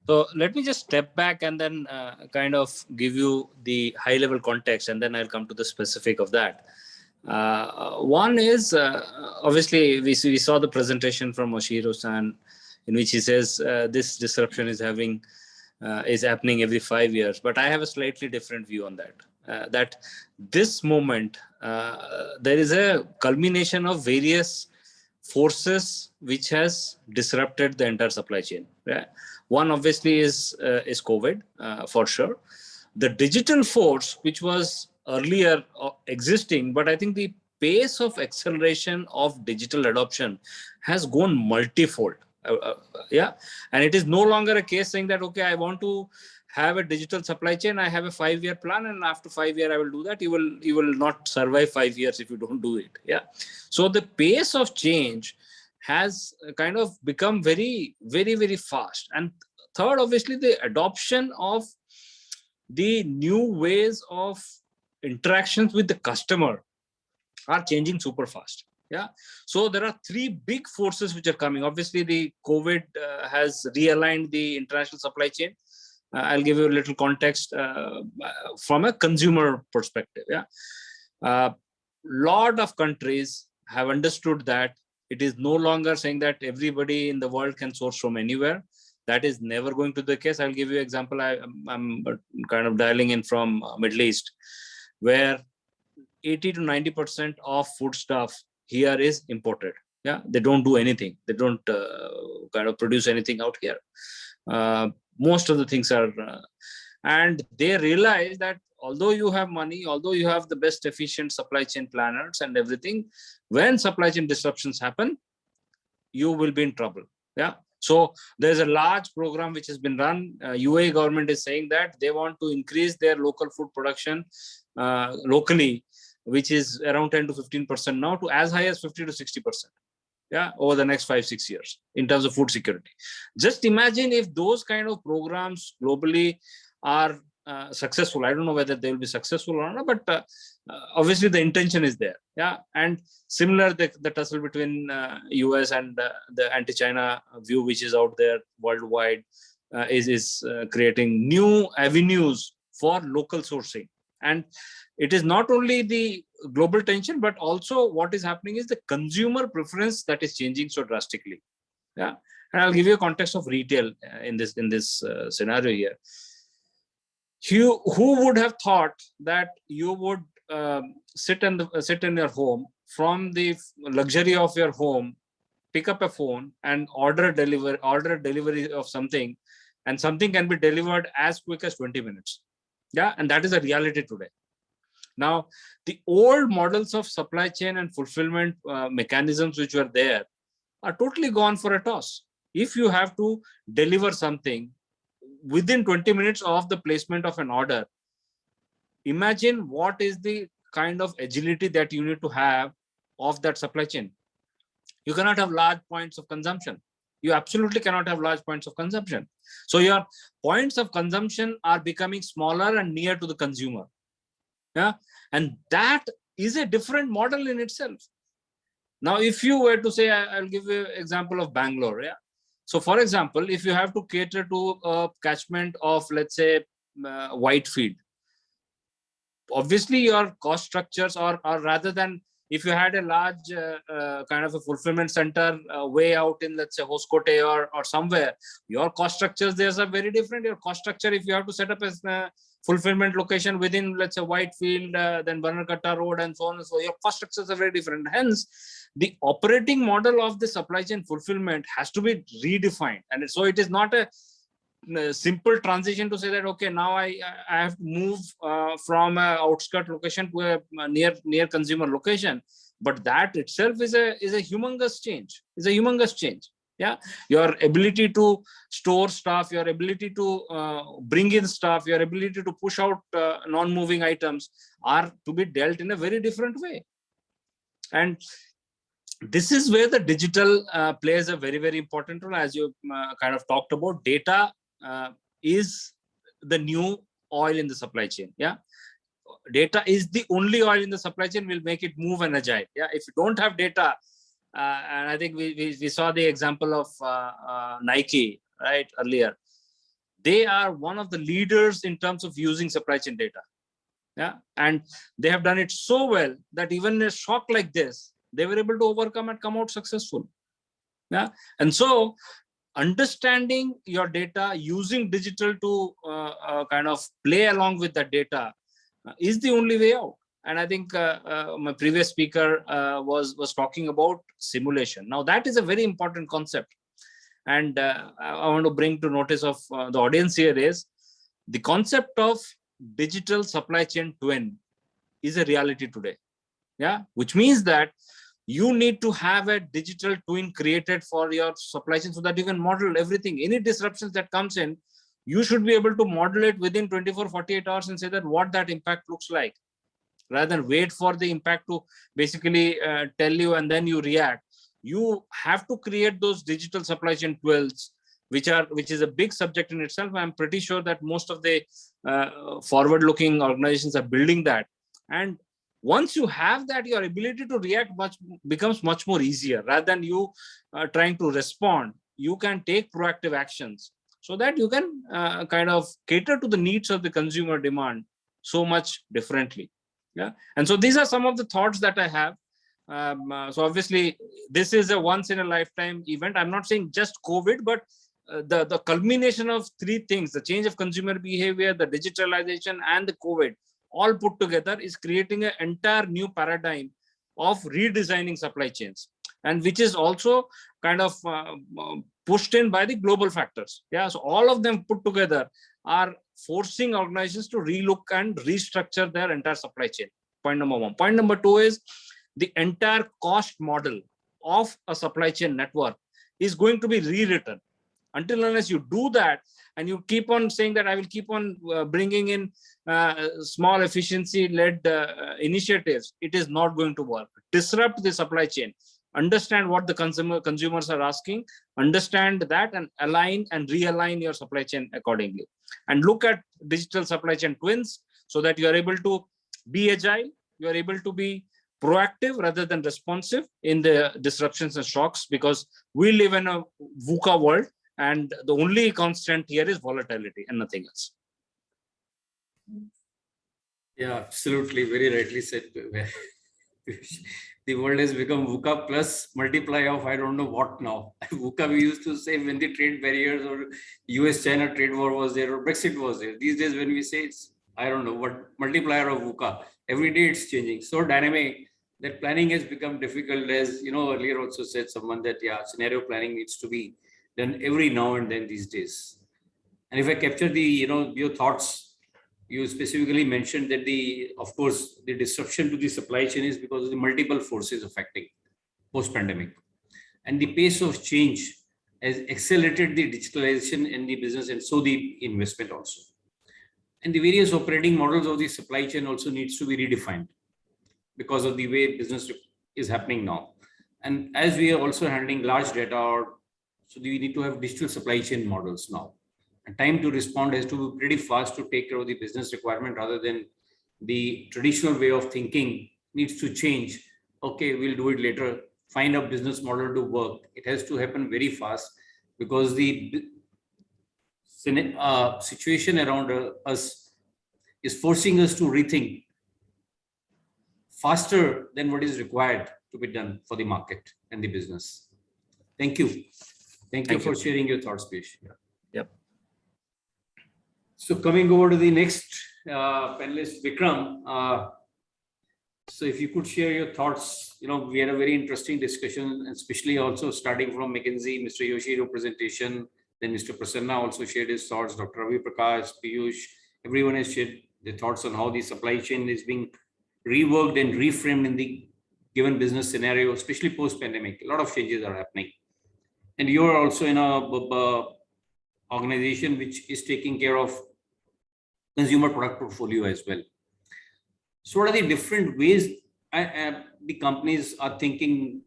So let me just step back and then kind of give you the high level context, and then I'll come to the specific of that. One is obviously we saw the presentation from Oshiro-san, in which he says this disruption is happening every 5 years. But I have a slightly different view on that. That this moment, there is a culmination of various forces which has disrupted the entire supply chain. One obviously is COVID, for sure. The digital force, which was earlier existing, but I think the pace of acceleration of digital adoption has gone multifold. Yeah, and it is no longer a case saying that, okay, I want to have a digital supply chain, I have a 5-year plan, and after 5 years I will do that. You will not survive 5 years if you don't do it. Yeah, so the pace of change has kind of become very, very, very fast. And third, obviously, the adoption of the new ways of interactions with the customer are changing super fast. Yeah, so there are 3 big forces which are coming. Obviously, the COVID has realigned the international supply chain. I'll give you a little context from a consumer perspective. Yeah, lot of countries have understood that it is no longer saying that everybody in the world can source from anywhere. That is never going to be the case. I'll give you an example. I'm kind of dialing in from Middle East, where 80 to 90% of food stuff here is imported. Yeah, they don't do anything. They don't kind of produce anything out here. Most of the things are, and they realize that although you have money, although you have the best efficient supply chain planners and everything, when supply chain disruptions happen, you will be in trouble. Yeah. So there's a large program which has been run. UAE government is saying that they want to increase their local food production locally, which is around 10 to 15% now, to as high as 50 to 60%. Yeah, over the next 5-6 years in terms of food security. Just imagine if those kind of programs globally are successful. I don't know whether they will be successful or not, but obviously the intention is there. Yeah, and similar the tussle between US and the anti-China view, which is out there worldwide, is creating new avenues for local sourcing. And it is not only the global tension, but also what is happening is the consumer preference that is changing so drastically. Yeah, and I'll give you a context of retail in this scenario here. Who would have thought that you would sit in your home, from the luxury of your home, pick up a phone and order a delivery of something, and something can be delivered as quick as 20 minutes. Yeah, and that is a reality today. Now, the old models of supply chain and fulfillment mechanisms which were there are totally gone for a toss. If you have to deliver something within 20 minutes of the placement of an order, imagine what is the kind of agility that you need to have of that supply chain. You cannot have large points of consumption. You absolutely cannot have large points of consumption. So your points of consumption are becoming smaller and near to the consumer. Yeah, and that is a different model in itself. Now, if you were to say, I'll give you an example of Bangalore. Yeah, so for example, if you have to cater to a catchment of, let's say, Whitefield, obviously your cost structures, or rather than if you had a large kind of a fulfillment center way out in, let's say, Hoskote or somewhere, your cost structures there are very different. Your cost structure, if you have to set up a fulfillment location within, let's say, Whitefield, then Bannerkatta Road, and so on and so on, your cost structures are very different. Hence, the operating model of the supply chain fulfillment has to be redefined. And so it is not a simple transition to say that, okay, now I have to move from an outskirt location to a near consumer location, but that itself is a humongous change. It's a humongous change. Yeah, your ability to store stuff, your ability to bring in stuff, your ability to push out non-moving items are to be dealt in a very different way. And this is where the digital plays a very, very important role. As you kind of talked about, data is the new oil in the supply chain. Yeah, data is the only oil in the supply chain, will make it move and agile. Yeah, if you don't have data, and I think we saw the example of Nike right earlier. They are one of the leaders in terms of using supply chain data. Yeah, and they have done it so well that even in a shock like this, they were able to overcome and come out successful. Yeah, and so understanding your data, using digital to kind of play along with that data is the only way out. And I think my previous speaker was talking about simulation. Now, that is a very important concept. And I want to bring to notice of the audience here is the concept of digital supply chain twin is a reality today. Yeah, which means that you need to have a digital twin created for your supply chain so that you can model everything. Any disruptions that comes in, you should be able to model it within 24, 48 hours and say that what that impact looks like, rather than wait for the impact to basically tell you and then you react. You have to create those digital supply chain twins, which is a big subject in itself. I'm pretty sure that most of the forward-looking organizations are building that. And once you have that, your ability to react becomes much more easier. Rather than you trying to respond, you can take proactive actions so that you can kind of cater to the needs of the consumer demand so much differently. Yeah, and so these are some of the thoughts that I have. So obviously, this is a once in a lifetime event. I'm not saying just COVID, but the culmination of three things: the change of consumer behavior, the digitalization, and the COVID, all put together is creating an entire new paradigm of redesigning supply chains, and which is also kind of pushed in by the global factors. Yeah, so all of them put together are forcing organizations to relook and restructure their entire supply chain. Point number one. Point number two is the entire cost model of a supply chain network is going to be rewritten. Until unless you do that and you keep on saying that I will keep on bringing in small efficiency-led initiatives, it is not going to work. Disrupt the supply chain. Understand what the consumers are asking, understand that, and align and realign your supply chain accordingly. And look at digital supply chain twins so that you are able to be agile, you are able to be proactive rather than responsive in the disruptions and shocks, because we live in a VUCA world and the only constant here is volatility and nothing else. Yeah, absolutely. Very rightly said. The world has become VUCA plus multiply of I don't know what now. VUCA, we used to say when the trade barriers or US-China trade war was there or Brexit was there. These days when we say it's, I don't know what multiplier of VUCA. Every day it's changing. So dynamic that planning has become difficult. As you know, earlier also said someone that yeah, scenario planning needs to be done every now and then these days. And if I capture the, your thoughts, you specifically mentioned that of course, the disruption to the supply chain is because of the multiple forces affecting post-pandemic. And the pace of change has accelerated the digitalization in the business and so the investment also. And the various operating models of the supply chain also needs to be redefined because of the way business is happening now. And as we are also handling large data, so we need to have digital supply chain models now. And time to respond has to be pretty fast to take care of the business requirement rather than the traditional way of thinking needs to change. Okay, we'll do it later. Find a business model to work. It has to happen very fast because the situation around us is forcing us to rethink faster than what is required to be done for the market and the business. Thank you. Thank you for sharing your thoughts, Pesh. Yeah. Yep. So coming over to the next panelist, Vikram. So if you could share your thoughts, we had a very interesting discussion, especially also starting from McKinsey, Mr. Yoshiro presentation, then Mr. Prasanna also shared his thoughts, Dr. Ravi Prakash, Piyush, everyone has shared their thoughts on how the supply chain is being reworked and reframed in the given business scenario, especially post-pandemic. A lot of changes are happening. And you're also in a organization which is taking care of consumer product portfolio as well. So what are the different ways the companies are thinking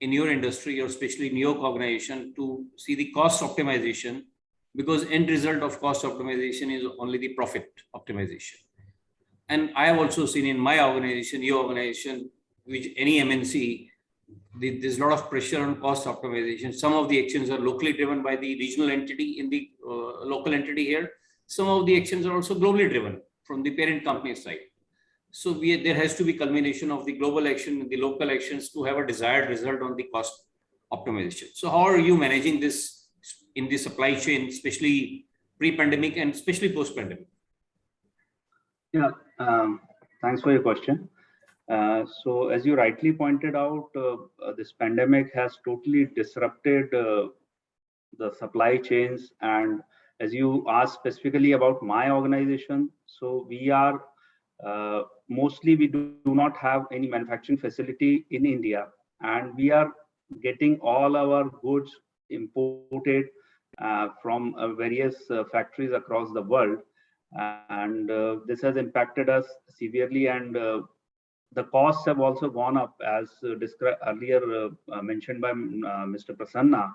in your industry or especially in your organization to see the cost optimization, because end result of cost optimization is only the profit optimization. And I have also seen in my organization, your organization, which any MNC, there's a lot of pressure on cost optimization. Some of the actions are locally driven by the regional entity in the local entity here. Some of the actions are also globally driven from the parent company side. So there has to be culmination of the global action and the local actions to have a desired result on the cost optimization. So how are you managing this in the supply chain, especially pre-pandemic and especially post-pandemic? Yeah, thanks for your question. So as you rightly pointed out, this pandemic has totally disrupted the supply chains. And as you asked specifically about my organization, so we are mostly we do not have any manufacturing facility in India. and we are getting all our goods imported from various factories across the world, and this has impacted us severely, and the costs have also gone up, as described earlier, mentioned by Mr. Prasanna.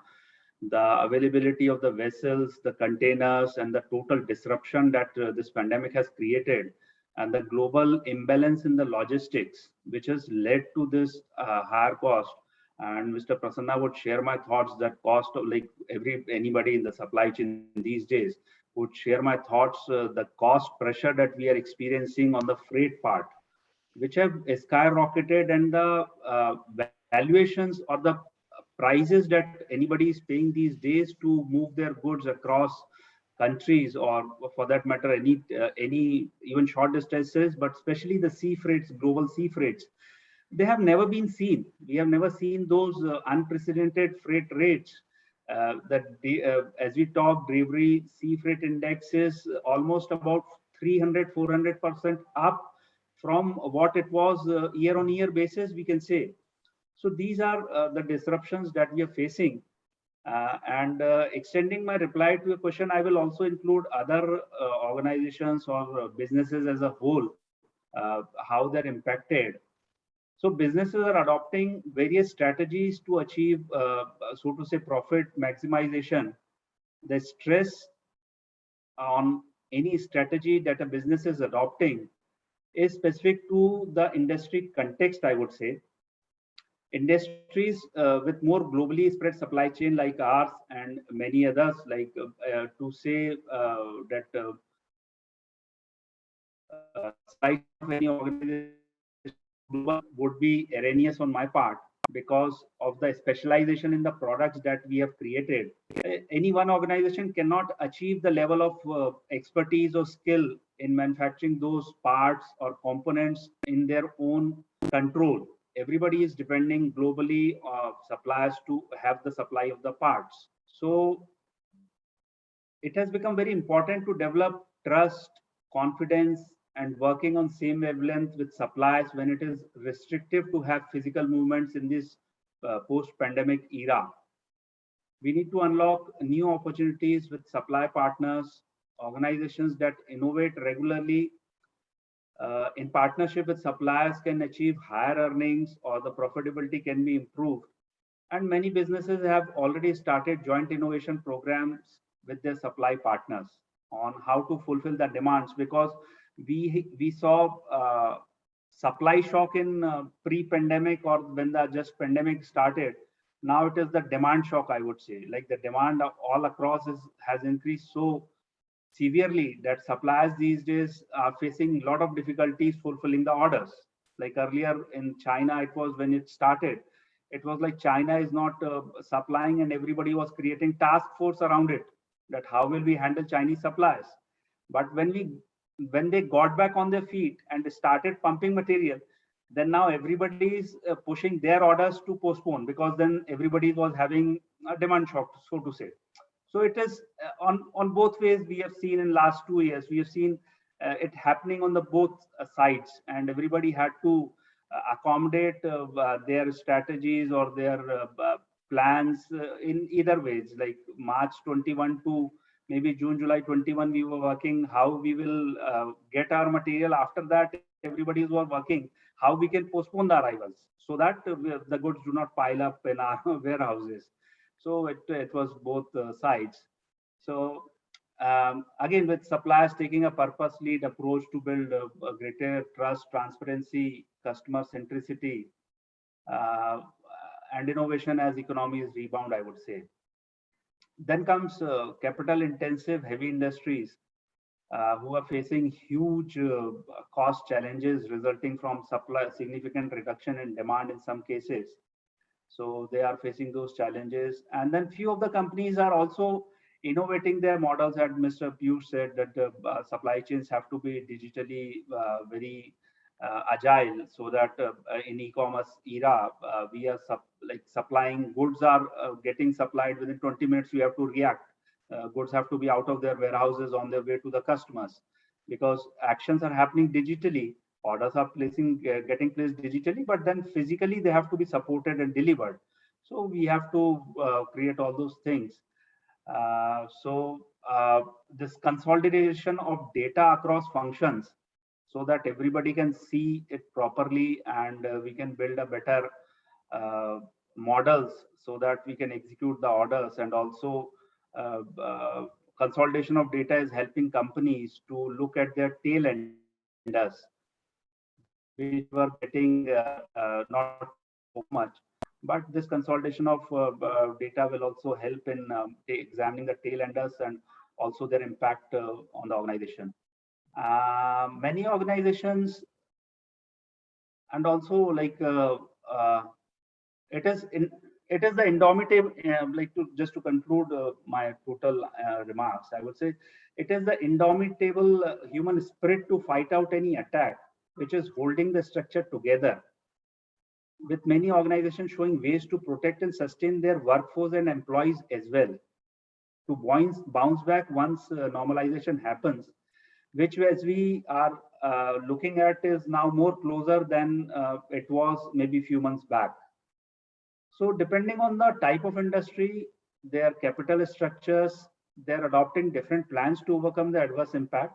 The availability of the vessels, the containers, and the total disruption that this pandemic has created, and the global imbalance in the logistics, which has led to this higher cost. And Mr. Prasanna would share my thoughts that cost of, like anybody in the supply chain these days would share my thoughts, the cost pressure that we are experiencing on the freight part, which have skyrocketed, and the valuations or the prices that anybody is paying these days to move their goods across countries, or for that matter any even short distances, but especially the sea freights, global sea freights, they have never been seen. We have never seen those unprecedented freight rates. As we talk, Bravery sea freight index is almost about 300-400% up from what it was year on year basis, we can say. So these are the disruptions that we are facing. And extending my reply to your question, I will also include other organizations or businesses as a whole, how they're impacted. So businesses are adopting various strategies to achieve, so to say, profit maximization. The stress on any strategy that a business is adopting is specific to the industry context, I would say. Industries with more globally spread supply chain like ours and many others, like to say that supply chain of any organization would be erroneous on my part, because of the specialization in the products that we have created. Any one organization cannot achieve the level of expertise or skill in manufacturing those parts or components in their own control. Everybody is depending globally suppliers to have the supply of the parts. So it has become very important to develop trust, confidence, and working on same wavelength with suppliers when it is restrictive to have physical movements in this post-pandemic era. We need to unlock new opportunities with supply partners, organizations that innovate regularly in partnership with suppliers can achieve higher earnings, or the profitability can be improved. And many businesses have already started joint innovation programs with their supply partners on how to fulfill the demands, because we saw supply shock in pre-pandemic, or when the just pandemic started. Now it is the demand shock, I would say. Like the demand all across has increased so severely that suppliers these days are facing a lot of difficulties fulfilling the orders. Like earlier in China, it was when it started, it was like China is not supplying, and everybody was creating task force around it, that how will we handle Chinese suppliers. But when they got back on their feet and started pumping material, then now everybody is pushing their orders to postpone, because then everybody was having a demand shock, so to say. So it is on both ways. We have seen in last 2 years, we have seen it happening on the both sides, and everybody had to accommodate their strategies or their plans in either ways. Like March 21 to maybe June, July 21, we were working how we will get our material. After that, everybody was working how we can postpone the arrivals so that the goods do not pile up in our warehouses. So it was both sides. So again, with suppliers taking a purpose-led approach to build a greater trust, transparency, customer centricity, and innovation as economies rebound, I would say. Then comes capital-intensive heavy industries who are facing huge cost challenges resulting from significant reduction in demand in some cases. So they are facing those challenges. And then few of the companies are also innovating their models. As Mr. Piyush said, that supply chains have to be digitally very agile, so that in e-commerce era, we are supplying goods are getting supplied within 20 minutes. We have to react. Goods have to be out of their warehouses on their way to the customers, because actions are happening digitally. orders are getting placed digitally, but then physically they have to be supported and delivered. So we have to create all those things. This consolidation of data across functions, so that everybody can see it properly, and we can build a better models so that we can execute the orders. And also consolidation of data is helping companies to look at their tail enders, which were getting not so much. But this consolidation of data will also help in examining the tail enders and also their impact on the organization. Many organizations, and also like it is the indomitable, just to conclude my total remarks, I would say it is the indomitable human spirit to fight out any attack, which is holding the structure together, with many organizations showing ways to protect and sustain their workforce and employees as well, to bounce back once normalization happens, which as we are looking at is now more closer than it was maybe a few months back. So depending on the type of industry, their capital structures, they're adopting different plans to overcome the adverse impact.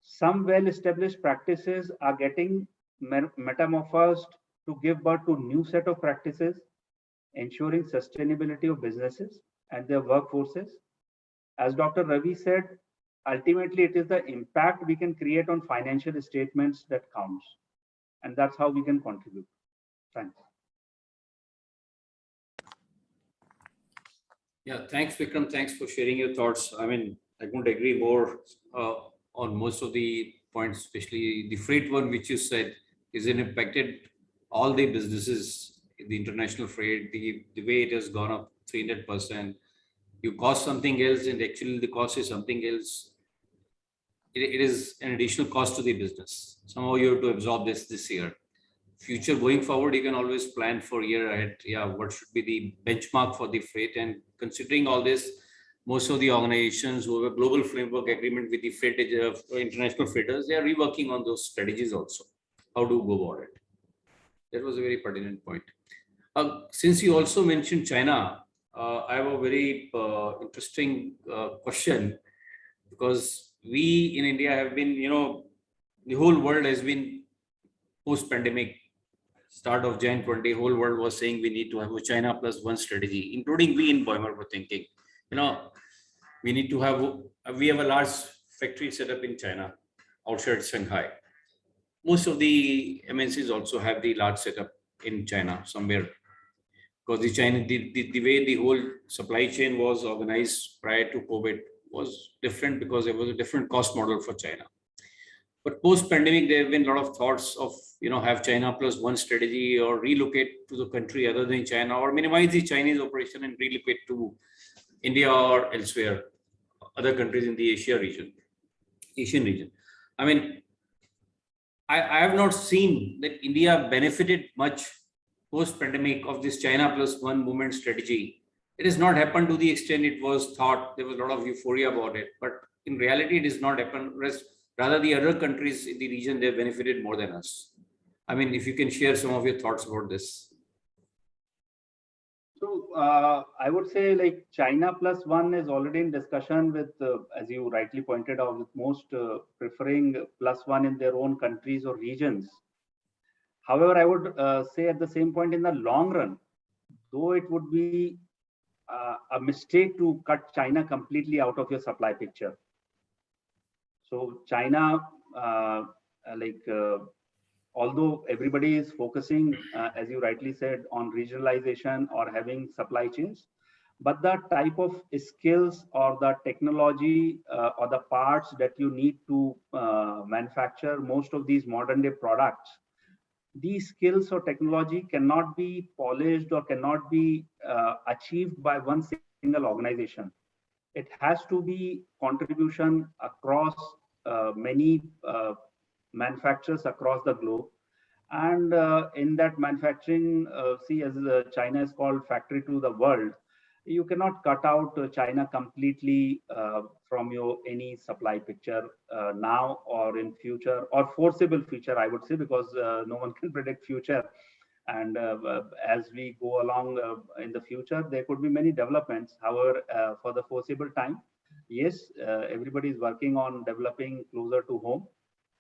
Some well-established practices are getting metamorphosed to give birth to new set of practices, ensuring sustainability of businesses and their workforces. As Dr. Ravi said, ultimately it is the impact we can create on financial statements that counts, and that's how we can contribute. Thanks. Yeah, thanks, Vikram. Thanks for sharing your thoughts. I mean, I couldn't agree more on most of the points, especially the freight one, which you said is impacted all the businesses, the international freight, the way it has gone up 300%. You cost something else, and actually the cost is something else. It is an additional cost to the business. Somehow you have to absorb this year. Future going forward, you can always plan for a year ahead. Yeah, what should be the benchmark for the freight? And considering all this, most of the organizations who have a global framework agreement with the freight international freighters, they are reworking on those strategies also. How to go about it? That was a very pertinent point. Since you also mentioned China, I have a very interesting question, because we in India have been, the whole world has been post-pandemic. Start of Jan 20, whole world was saying we need to have a China plus one strategy, including we in Boimler were thinking, we need to have, we have a large factory set up in China, outside Shanghai. Most of the MNCs also have the large setup in China somewhere, because the way the whole supply chain was organized prior to COVID was different, because there was a different cost model for China. But post-pandemic, there have been a lot of thoughts of, have China plus one strategy, or relocate to the country other than China, or minimize the Chinese operation and relocate to India or elsewhere, other countries in the Asian region. I mean, I have not seen that India benefited much post-pandemic of this China plus one movement strategy. It has not happened to the extent it was thought. There was a lot of euphoria about it, but in reality, it has not happened. Rather, the other countries in the region, they benefited more than us. I mean, if you can share some of your thoughts about this. So I would say like China plus one is already in discussion with, as you rightly pointed out, with most preferring plus one in their own countries or regions. However, I would say at the same point, in the long run, though it would be a mistake to cut China completely out of your supply picture. So China, although everybody is focusing, as you rightly said, on regionalization or having supply chains, but the type of skills or the technology or the parts that you need to manufacture most of these modern day products, these skills or technology cannot be polished or cannot be achieved by one single organization. It has to be contribution across many manufacturers across the globe. And in that manufacturing, see, as China is called factory to the world, you cannot cut out China completely from your any supply picture now or in future or foreseeable future, I would say, because no one can predict future. And as we go along in the future, there could be many developments. However, for the foreseeable time, yes, everybody is working on developing closer to home,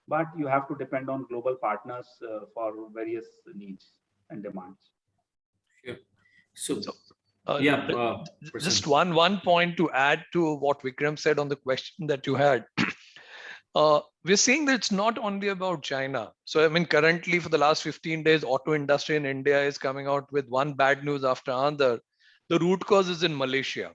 but you have to depend on global partners for various needs and demands. Sure. So, Uh, yeah, just Prasanth. one point to add to what Vikram said on the question that you had. We're seeing that it's not only about China. So, I mean, currently for the last 15 days, auto industry in India is coming out with one bad news after another. The root cause is in Malaysia.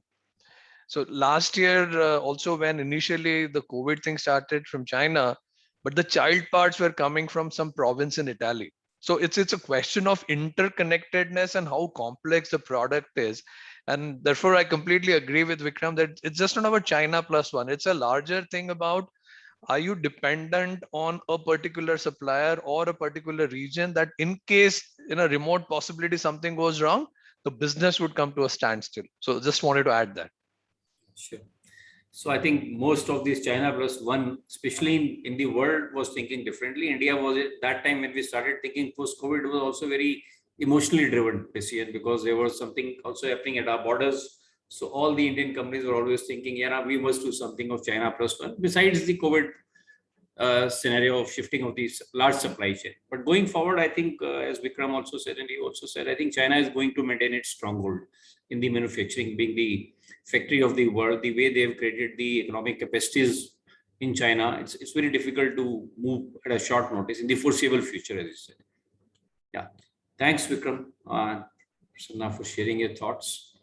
So last year, also when initially the COVID thing started from China, but the child parts were coming from some province in Italy. So it's a question of interconnectedness and how complex the product is. And therefore, I completely agree with Vikram that it's just not about China plus one. It's a larger thing about, are you dependent on a particular supplier or a particular region that in case in a remote possibility something goes wrong, the business would come to a standstill. So just wanted to add that. Sure. So I think most of these China plus one, especially in the world, was thinking differently. India was at that time when we started thinking post-COVID, was also very emotionally driven decision, because there was something also happening at our borders. So all the Indian companies were always thinking, yeah, we must do something of China plus one, besides the COVID scenario of shifting of these large supply chain. But going forward, I think, as Vikram also said, and he also said, I think China is going to maintain its stronghold in the manufacturing, being the factory of the world. The way they have created the economic capacities in China, it's very difficult to move at a short notice in the foreseeable future, as you said. Yeah. Thanks, Vikram, Prasanna, for sharing your thoughts.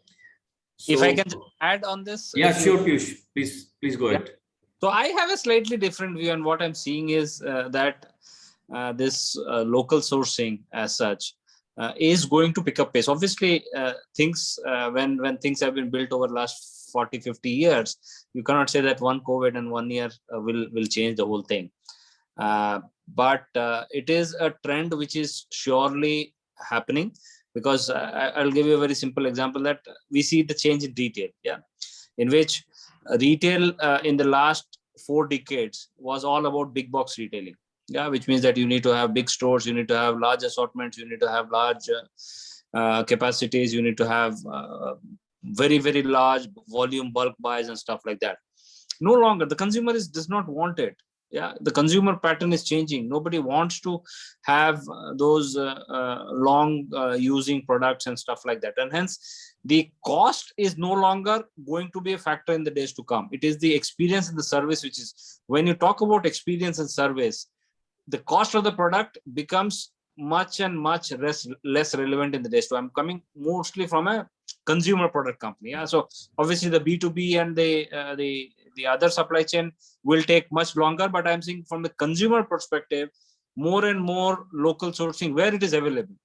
So, If I can add on this. Yeah, sure, Piyush. Please go ahead. So I have a slightly different view, and what I'm seeing is that this local sourcing as such is going to pick up pace. Obviously, things when things have been built over the last 40, 50 years, you cannot say that one COVID and 1 year will change the whole thing. But it is a trend which is surely happening, because I'll give you a very simple example that we see the change in retail, in which retail in the last 4 decades was all about big box retailing, which means that you need to have big stores, you need to have large assortments, you need to have large capacities, you need to have very, very large volume bulk buys and stuff like that. No longer, the consumer does not want it. The consumer pattern is changing. Nobody wants to have those long using products and stuff like that, and hence the cost is no longer going to be a factor in the days to come. It is the experience and the service, which is, when you talk about experience and service, the cost of the product becomes much and much less relevant in the days to come. I'm coming mostly from a consumer product company. So obviously the B2B and the other supply chain will take much longer, but I'm saying from the consumer perspective, more and more local sourcing where it is available.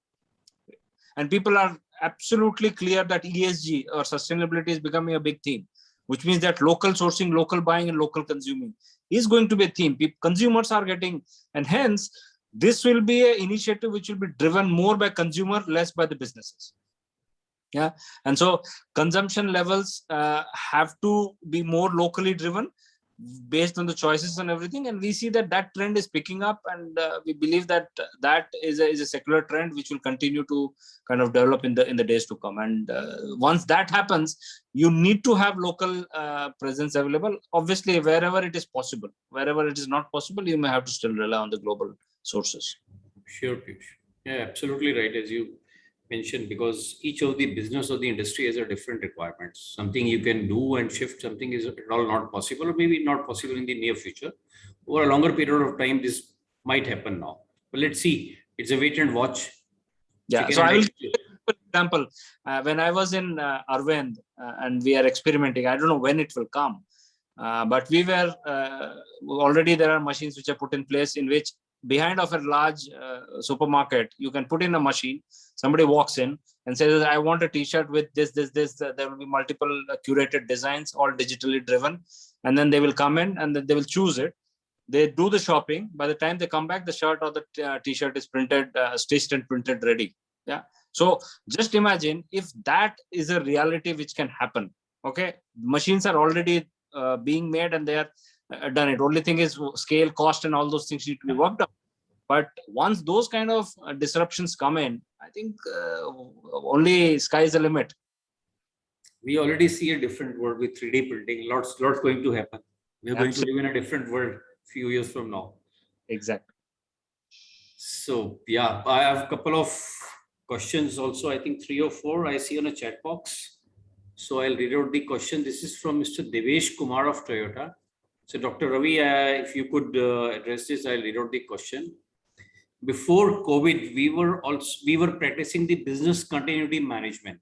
And people are absolutely clear that ESG or sustainability is becoming a big theme, which means that local sourcing, local buying, and local consuming is going to be a theme. Consumers are getting, and hence this will be an initiative which will be driven more by consumer, less by the businesses. And so consumption levels have to be more locally driven based on the choices and everything, and we see that trend is picking up, and we believe that is a secular trend which will continue to kind of develop in the days to come. And once that happens, you need to have local presence available. Obviously, wherever it is possible. Wherever it is not possible, you may have to still rely on the global sources. Sure, Piyush. Yeah, absolutely right, as you mentioned, because each of the business or the industry has a different requirements. Something you can do and shift, something is at all not possible, or maybe not possible in the near future. Over a longer period of time, this might happen now. But let's see. It's a wait and watch. So I will give you an example. When I was in Arvind and we are experimenting, I don't know when it will come, but we were already, there are machines which are put in place in which behind of a large supermarket, you can put in a machine. Somebody walks in and says, I want a t-shirt with this. There will be multiple curated designs, all digitally driven. And then they will come in and then they will choose it. They do the shopping. By the time they come back, the shirt or the t-shirt is printed, stitched and printed ready. Yeah. So just imagine if that is a reality which can happen. Okay. Machines are already being made and they are done. It only thing is scale, cost, and all those things need to be worked out. But once those kind of disruptions come in, I think only sky is the limit. We already see a different world with 3D printing. Lots going to happen. We're going to live in a different world a few years from now. Exactly. So yeah, I have a couple of questions also. I think 3 or 4 I see on a chat box. So I'll read out the question. This is from Mr. Devesh Kumar of Toyota. So Dr. Ravi, if you could address this, I'll read out the question. Before COVID, we were practicing the business continuity management.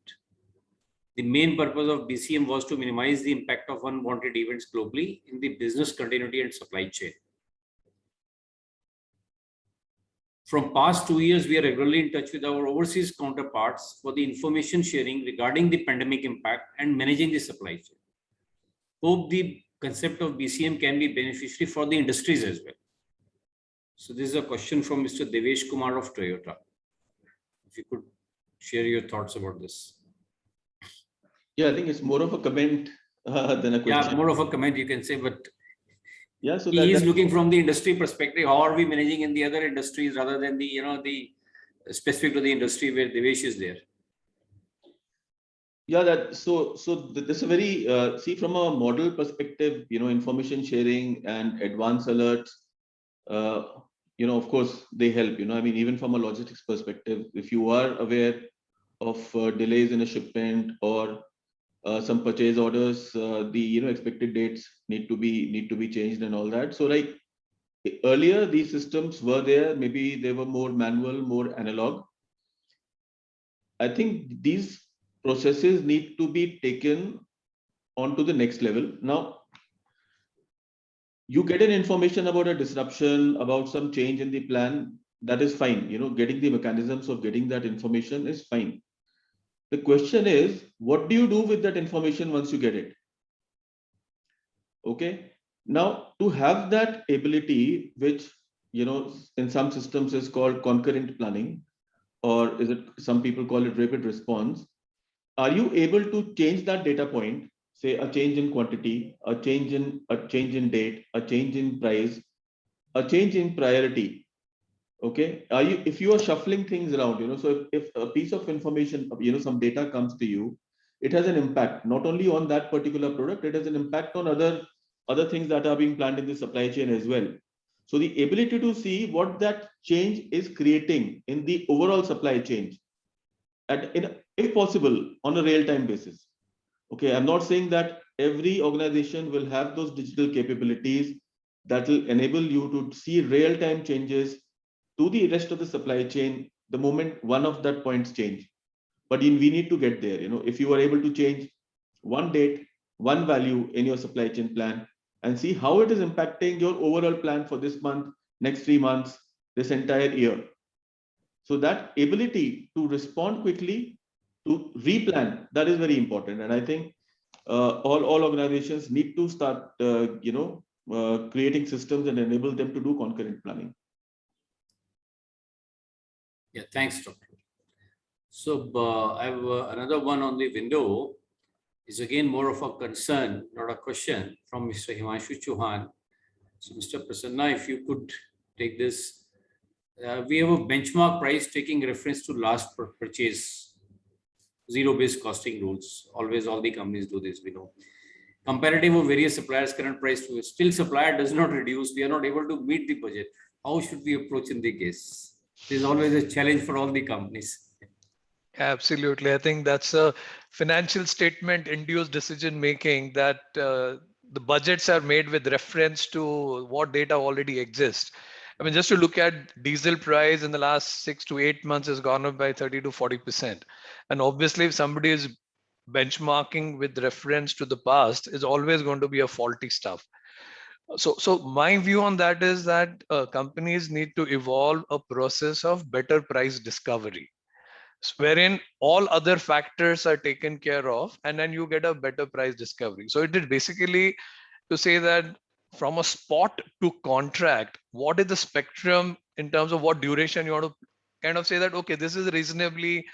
The main purpose of BCM was to minimize the impact of unwanted events globally in the business continuity and supply chain. From past 2 years, we are regularly in touch with our overseas counterparts for the information sharing regarding the pandemic impact and managing the supply chain. Hope the concept of BCM can be beneficial for the industries as well. So this is a question from Mr. Devesh Kumar of Toyota. If you could share your thoughts about this. Yeah, I think it's more of a comment than a question. Yeah, more of a comment you can say, but yeah, so he is looking from the industry perspective. How are we managing in the other industries rather than the the specific to the industry where Devesh is there? Yeah, that so this is a very see from a model perspective, information sharing and advanced alerts, of course they help. I mean, even from a logistics perspective, if you are aware of delays in a shipment or some purchase orders, the expected dates need to be changed and all that. So like earlier, these systems were there. Maybe they were more manual, more analog. I think these processes need to be taken on to the next level. Now, you get an information about a disruption, about some change in the plan. That is fine. Getting the mechanisms of getting that information is fine. The question is, what do you do with that information once you get it? Okay. Now, to have that ability, which, in some systems is called concurrent planning, or is it some people call it rapid response? Are you able to change that data point, say a change in quantity, a change in date, a change in price, a change in priority? Okay. If you are shuffling things around, so if a piece of information, some data comes to you, it has an impact not only on that particular product, it has an impact on other things that are being planned in the supply chain as well. So the ability to see what that change is creating in the overall supply chain, if possible, on a real-time basis. Okay, I'm not saying that every organization will have those digital capabilities that will enable you to see real-time changes to the rest of the supply chain the moment one of that points change. But we need to get there. If you are able to change one date, one value in your supply chain plan and see how it is impacting your overall plan for this month, next 3 months, this entire year. So that ability to respond quickly, to replan, that is very important. And I think all organizations need to start, creating systems and enable them to do concurrent planning. Yeah, thanks, Doctor. So I have another one on the window. Is again more of a concern, not a question, from Mr. Himanshu Chauhan. So Mr. Prasanna, if you could take this. We have a benchmark price taking reference to last purchase, zero-based costing rules. Always all the companies do this, we know. Comparative of various suppliers' current price to still supplier does not reduce. We are not able to meet the budget. How should we approach in the case? There's always a challenge for all the companies. Absolutely. I think that's a financial statement induced decision making that the budgets are made with reference to what data already exists. I mean, just to look at diesel price in the last 6 to 8 months has gone up by 30 to 40%. And obviously, if somebody is benchmarking with reference to the past, is always going to be a faulty stuff. So my view on that is that companies need to evolve a process of better price discovery, wherein all other factors are taken care of, and then you get a better price discovery. So it is basically to say that from a spot to contract, what is the spectrum in terms of what duration you want to kind of say that, okay, this is reasonably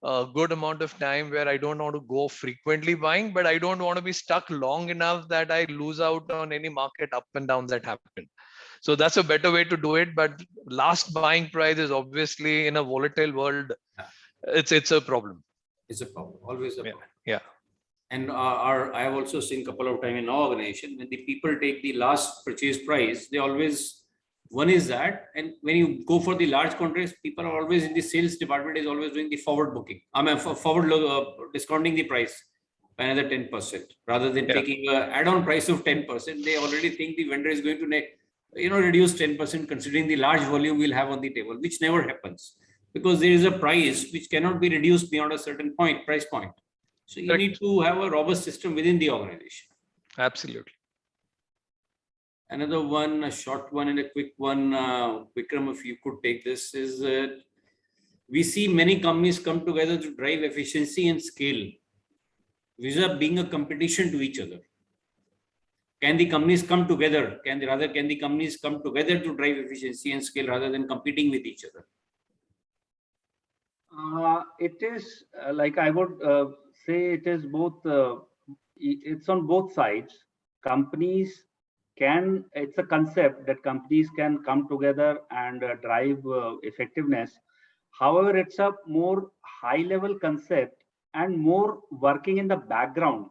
a good amount of time where I don't want to go frequently buying, but I don't want to be stuck long enough that I lose out on any market up and down that happen. So that's a better way to do it. But last buying price is obviously, in a volatile world, it's a problem. It's a problem, always a problem. Yeah. And I have also seen a couple of times in our organization, when the people take the last purchase price, they always, one is that, and when you go for the large contracts, people are always in the sales department is always doing the forward booking. I mean, forward discounting the price by another 10%, rather than taking an add-on price of 10%. They already think the vendor is going to reduce 10%, considering the large volume we'll have on the table, which never happens, because there is a price which cannot be reduced beyond a certain price point. So you need to have a robust system within the organization. Absolutely. Another one, a short one and a quick one, Vikram, if you could take this, is we see many companies come together to drive efficiency and scale, without being a competition to each other. Can the companies come together? Can the companies come together to drive efficiency and scale rather than competing with each other? It is like I would say it is both. It's on both sides. Companies can. It's a concept that companies can come together and drive effectiveness. However, it's a more high-level concept and more working in the background.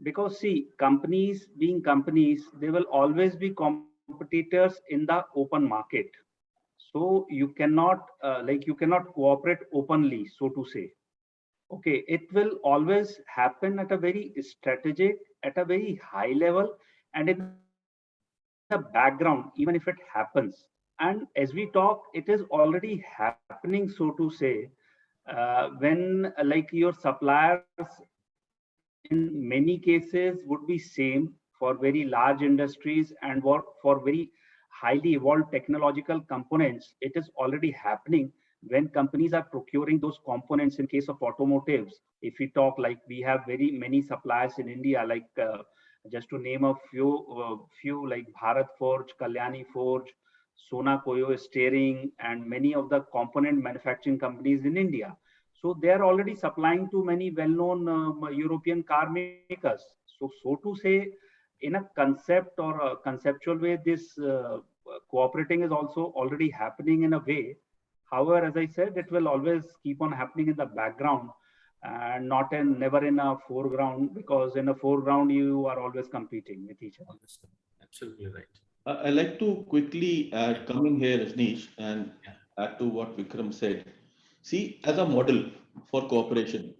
Because see, companies being companies, they will always be competitors in the open market. So you cannot you cannot cooperate openly, so to say. Okay, it will always happen at a very strategic, at a very high level, and in the background, even if it happens. And as we talk, it is already happening, so to say, when like your suppliers in many cases would be same for very large industries and for very highly evolved technological components. It is already happening when companies are procuring those components. In case of automotives, if we talk, like we have very many suppliers in India, like just to name a few like Bharat Forge, Kalyani Forge, Sona Koyo Steering, and many of the component manufacturing companies in India. So they are already supplying to many well-known European car makers. So to say, in a concept or a conceptual way, this cooperating is also already happening in a way. However, as I said, it will always keep on happening in the background and never in a foreground, because in a foreground you are always competing with each other. Absolutely right. I'd like to quickly come in here, Rajneesh, and add to what Vikram said. See, as a model for cooperation,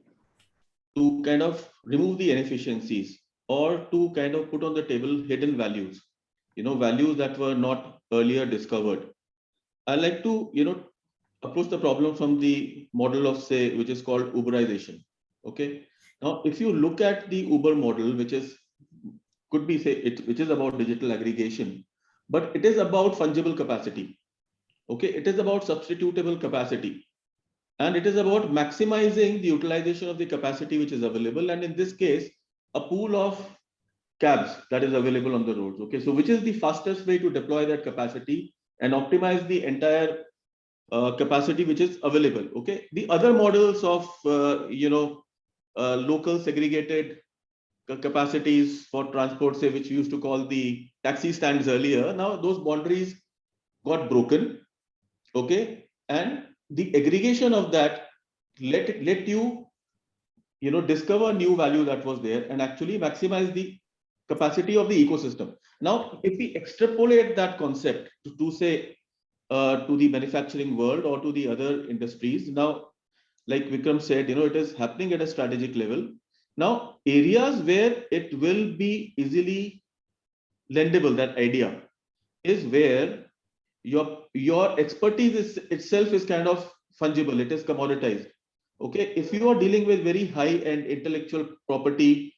to kind of remove the inefficiencies or to kind of put on the table hidden values, values that were not earlier discovered. I like to, approach the problem from the model of, say, which is called Uberization. Okay. Now, if you look at the Uber model, which is which is about digital aggregation, but it is about fungible capacity. Okay. It is about substitutable capacity. And it is about maximizing the utilization of the capacity which is available. And in this case, a pool of cabs that is available on the roads. Okay, so which is the fastest way to deploy that capacity and optimize the entire capacity which is available. Okay, the other models of local segregated capacities for transport, say, which we used to call the taxi stands earlier, now those boundaries got broken. Okay, and the aggregation of that let you discover new value that was there and actually maximize the capacity of the ecosystem. Now, if we extrapolate that concept to say to the manufacturing world or to the other industries, now, like Vikram said, it is happening at a strategic level. Now, areas where it will be easily lendable, that idea, is where your expertise itself is kind of fungible, it is commoditized. Okay, if you are dealing with very high-end intellectual property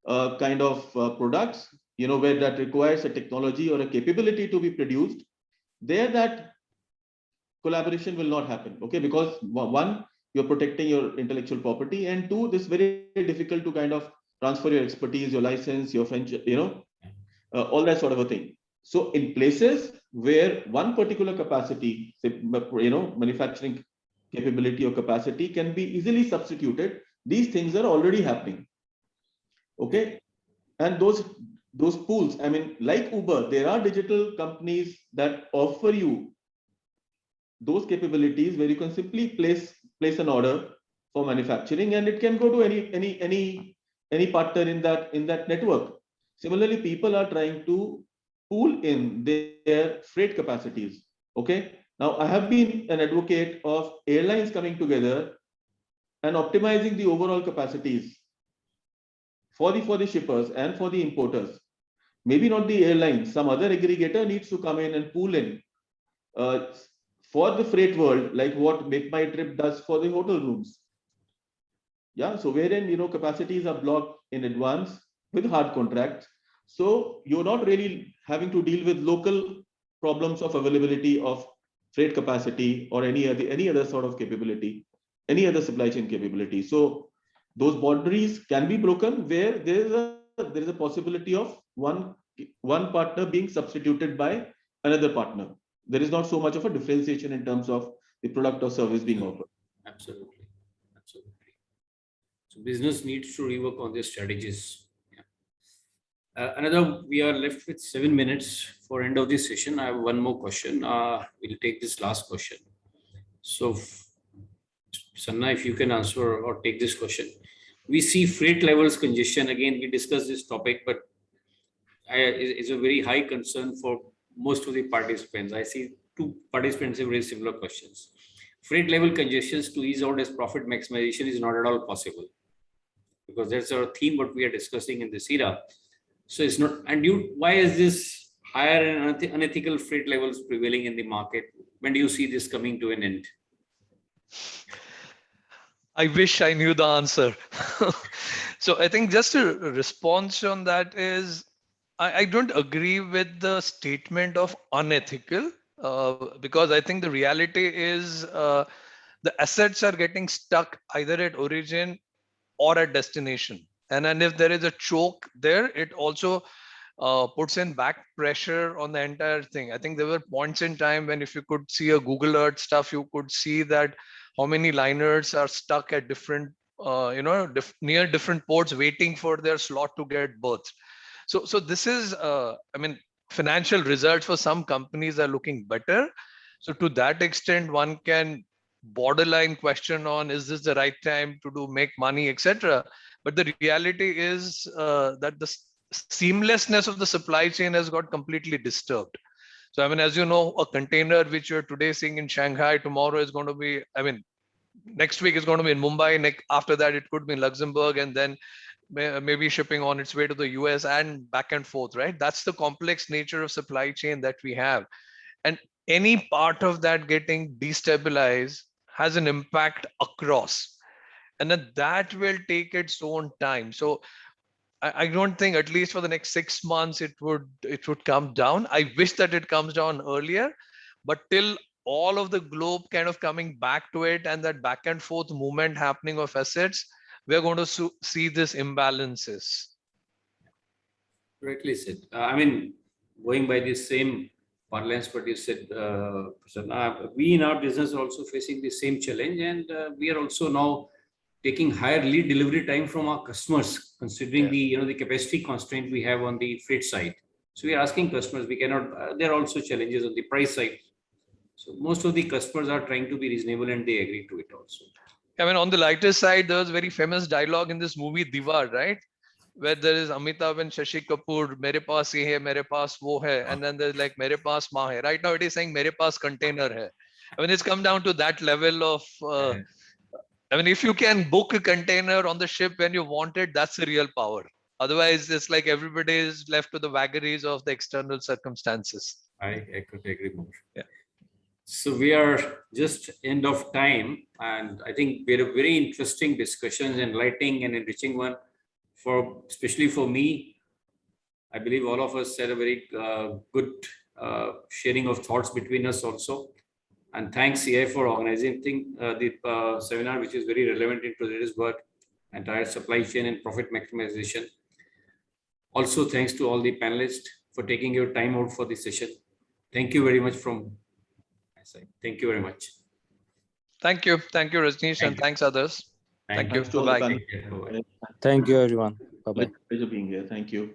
kind of products, where that requires a technology or a capability to be produced, there that collaboration will not happen. Okay, because one, you're protecting your intellectual property, and two, this is very difficult to kind of transfer your expertise, your license, your French, all that sort of a thing. So in places where one particular capacity, say, manufacturing capability or capacity can be easily substituted. These things are already happening. Okay. And those pools, I mean, like Uber, there are digital companies that offer you those capabilities where you can simply place an order for manufacturing, and it can go to any partner in that network. Similarly, people are trying to pool in their freight capacities. Okay. Now, I have been an advocate of airlines coming together and optimizing the overall capacities for the shippers and for the importers. Maybe not the airline, some other aggregator needs to come in and pool in for the freight world, like what Make My Trip does for the hotel rooms. Yeah, so wherein capacities are blocked in advance with hard contracts. So you're not really having to deal with local problems of availability of freight capacity or any other sort of capability, any other supply chain capability. So those boundaries can be broken where there is a possibility of one partner being substituted by another partner. There is not so much of a differentiation in terms of the product or service being offered. Absolutely. Absolutely. So business needs to rework on their strategies. Another, we are left with 7 minutes for end of this session. I have one more question. We'll take this last question. So, Sanna, if you can answer or take this question. We see freight levels congestion. Again, we discussed this topic, but it's a very high concern for most of the participants. I see two participants have raised similar questions. Freight level congestions to ease out as profit maximization is not at all possible, because that's our theme, what we are discussing in this era. So it's not, and why is this higher and unethical freight levels prevailing in the market? When do you see this coming to an end? I wish I knew the answer. So I think just a response on that is, I don't agree with the statement of unethical, because I think the reality is the assets are getting stuck either at origin or at destination. And then if there is a choke there, it also puts in back pressure on the entire thing. I think there were points in time when if you could see a Google Earth stuff, you could see that how many liners are stuck at different, near different ports waiting for their slot to get berthed. So this is, I mean, financial results for some companies are looking better. So to that extent, one can borderline question on, is this the right time to make money, etc. But the reality is that the seamlessness of the supply chain has got completely disturbed. So, I mean, as you know, a container which you're today seeing in Shanghai, tomorrow is going to be, I mean, next week is going to be in Mumbai. After that, it could be in Luxembourg, and then maybe shipping on its way to the US and back and forth, right? That's the complex nature of supply chain that we have. And any part of that getting destabilized has an impact across. And then that will take its own time. So I don't think, at least for the next 6 months, it would come down. I wish that it comes down earlier, but till all of the globe kind of coming back to it and that back and forth movement happening of assets, we're going to see this imbalances. Correctly said. I mean, going by the same parlance, what you said, we in our business are also facing the same challenge, and we are also now taking higher lead delivery time from our customers, considering the capacity constraint we have on the freight side. So we are asking customers, we cannot. There are also challenges on the price side. So most of the customers are trying to be reasonable, and they agree to it also. I mean, on the lighter side, there was a very famous dialogue in this movie Diwar, right? Where there is Amitabh and Shashi Kapoor, mere paas ye hai, mere paas wo hai, and then there's like mere paas maa hai. Right now it is saying mere paas container hai. I mean, it's come down to that level of, I mean, if you can book a container on the ship when you want it, that's the real power. Otherwise, it's like everybody is left to the vagaries of the external circumstances. I could agree more. Yeah. So we are just end of time, and I think we had a very interesting discussion, enlightening and enriching one, especially for me. I believe all of us had a very good sharing of thoughts between us also. And thanks, CI, for organizing the seminar, which is very relevant in today's work, entire supply chain and profit maximization. Also, thanks to all the panelists for taking your time out for this session. Thank you very much from my side. Thank you very much. Thank you, Rajneesh, and you. thanks others. Thank you. Thanks to all the Bye-bye. panel. Take care. Bye-bye. Thank you, everyone. Bye-bye. Pleasure being here. Thank you.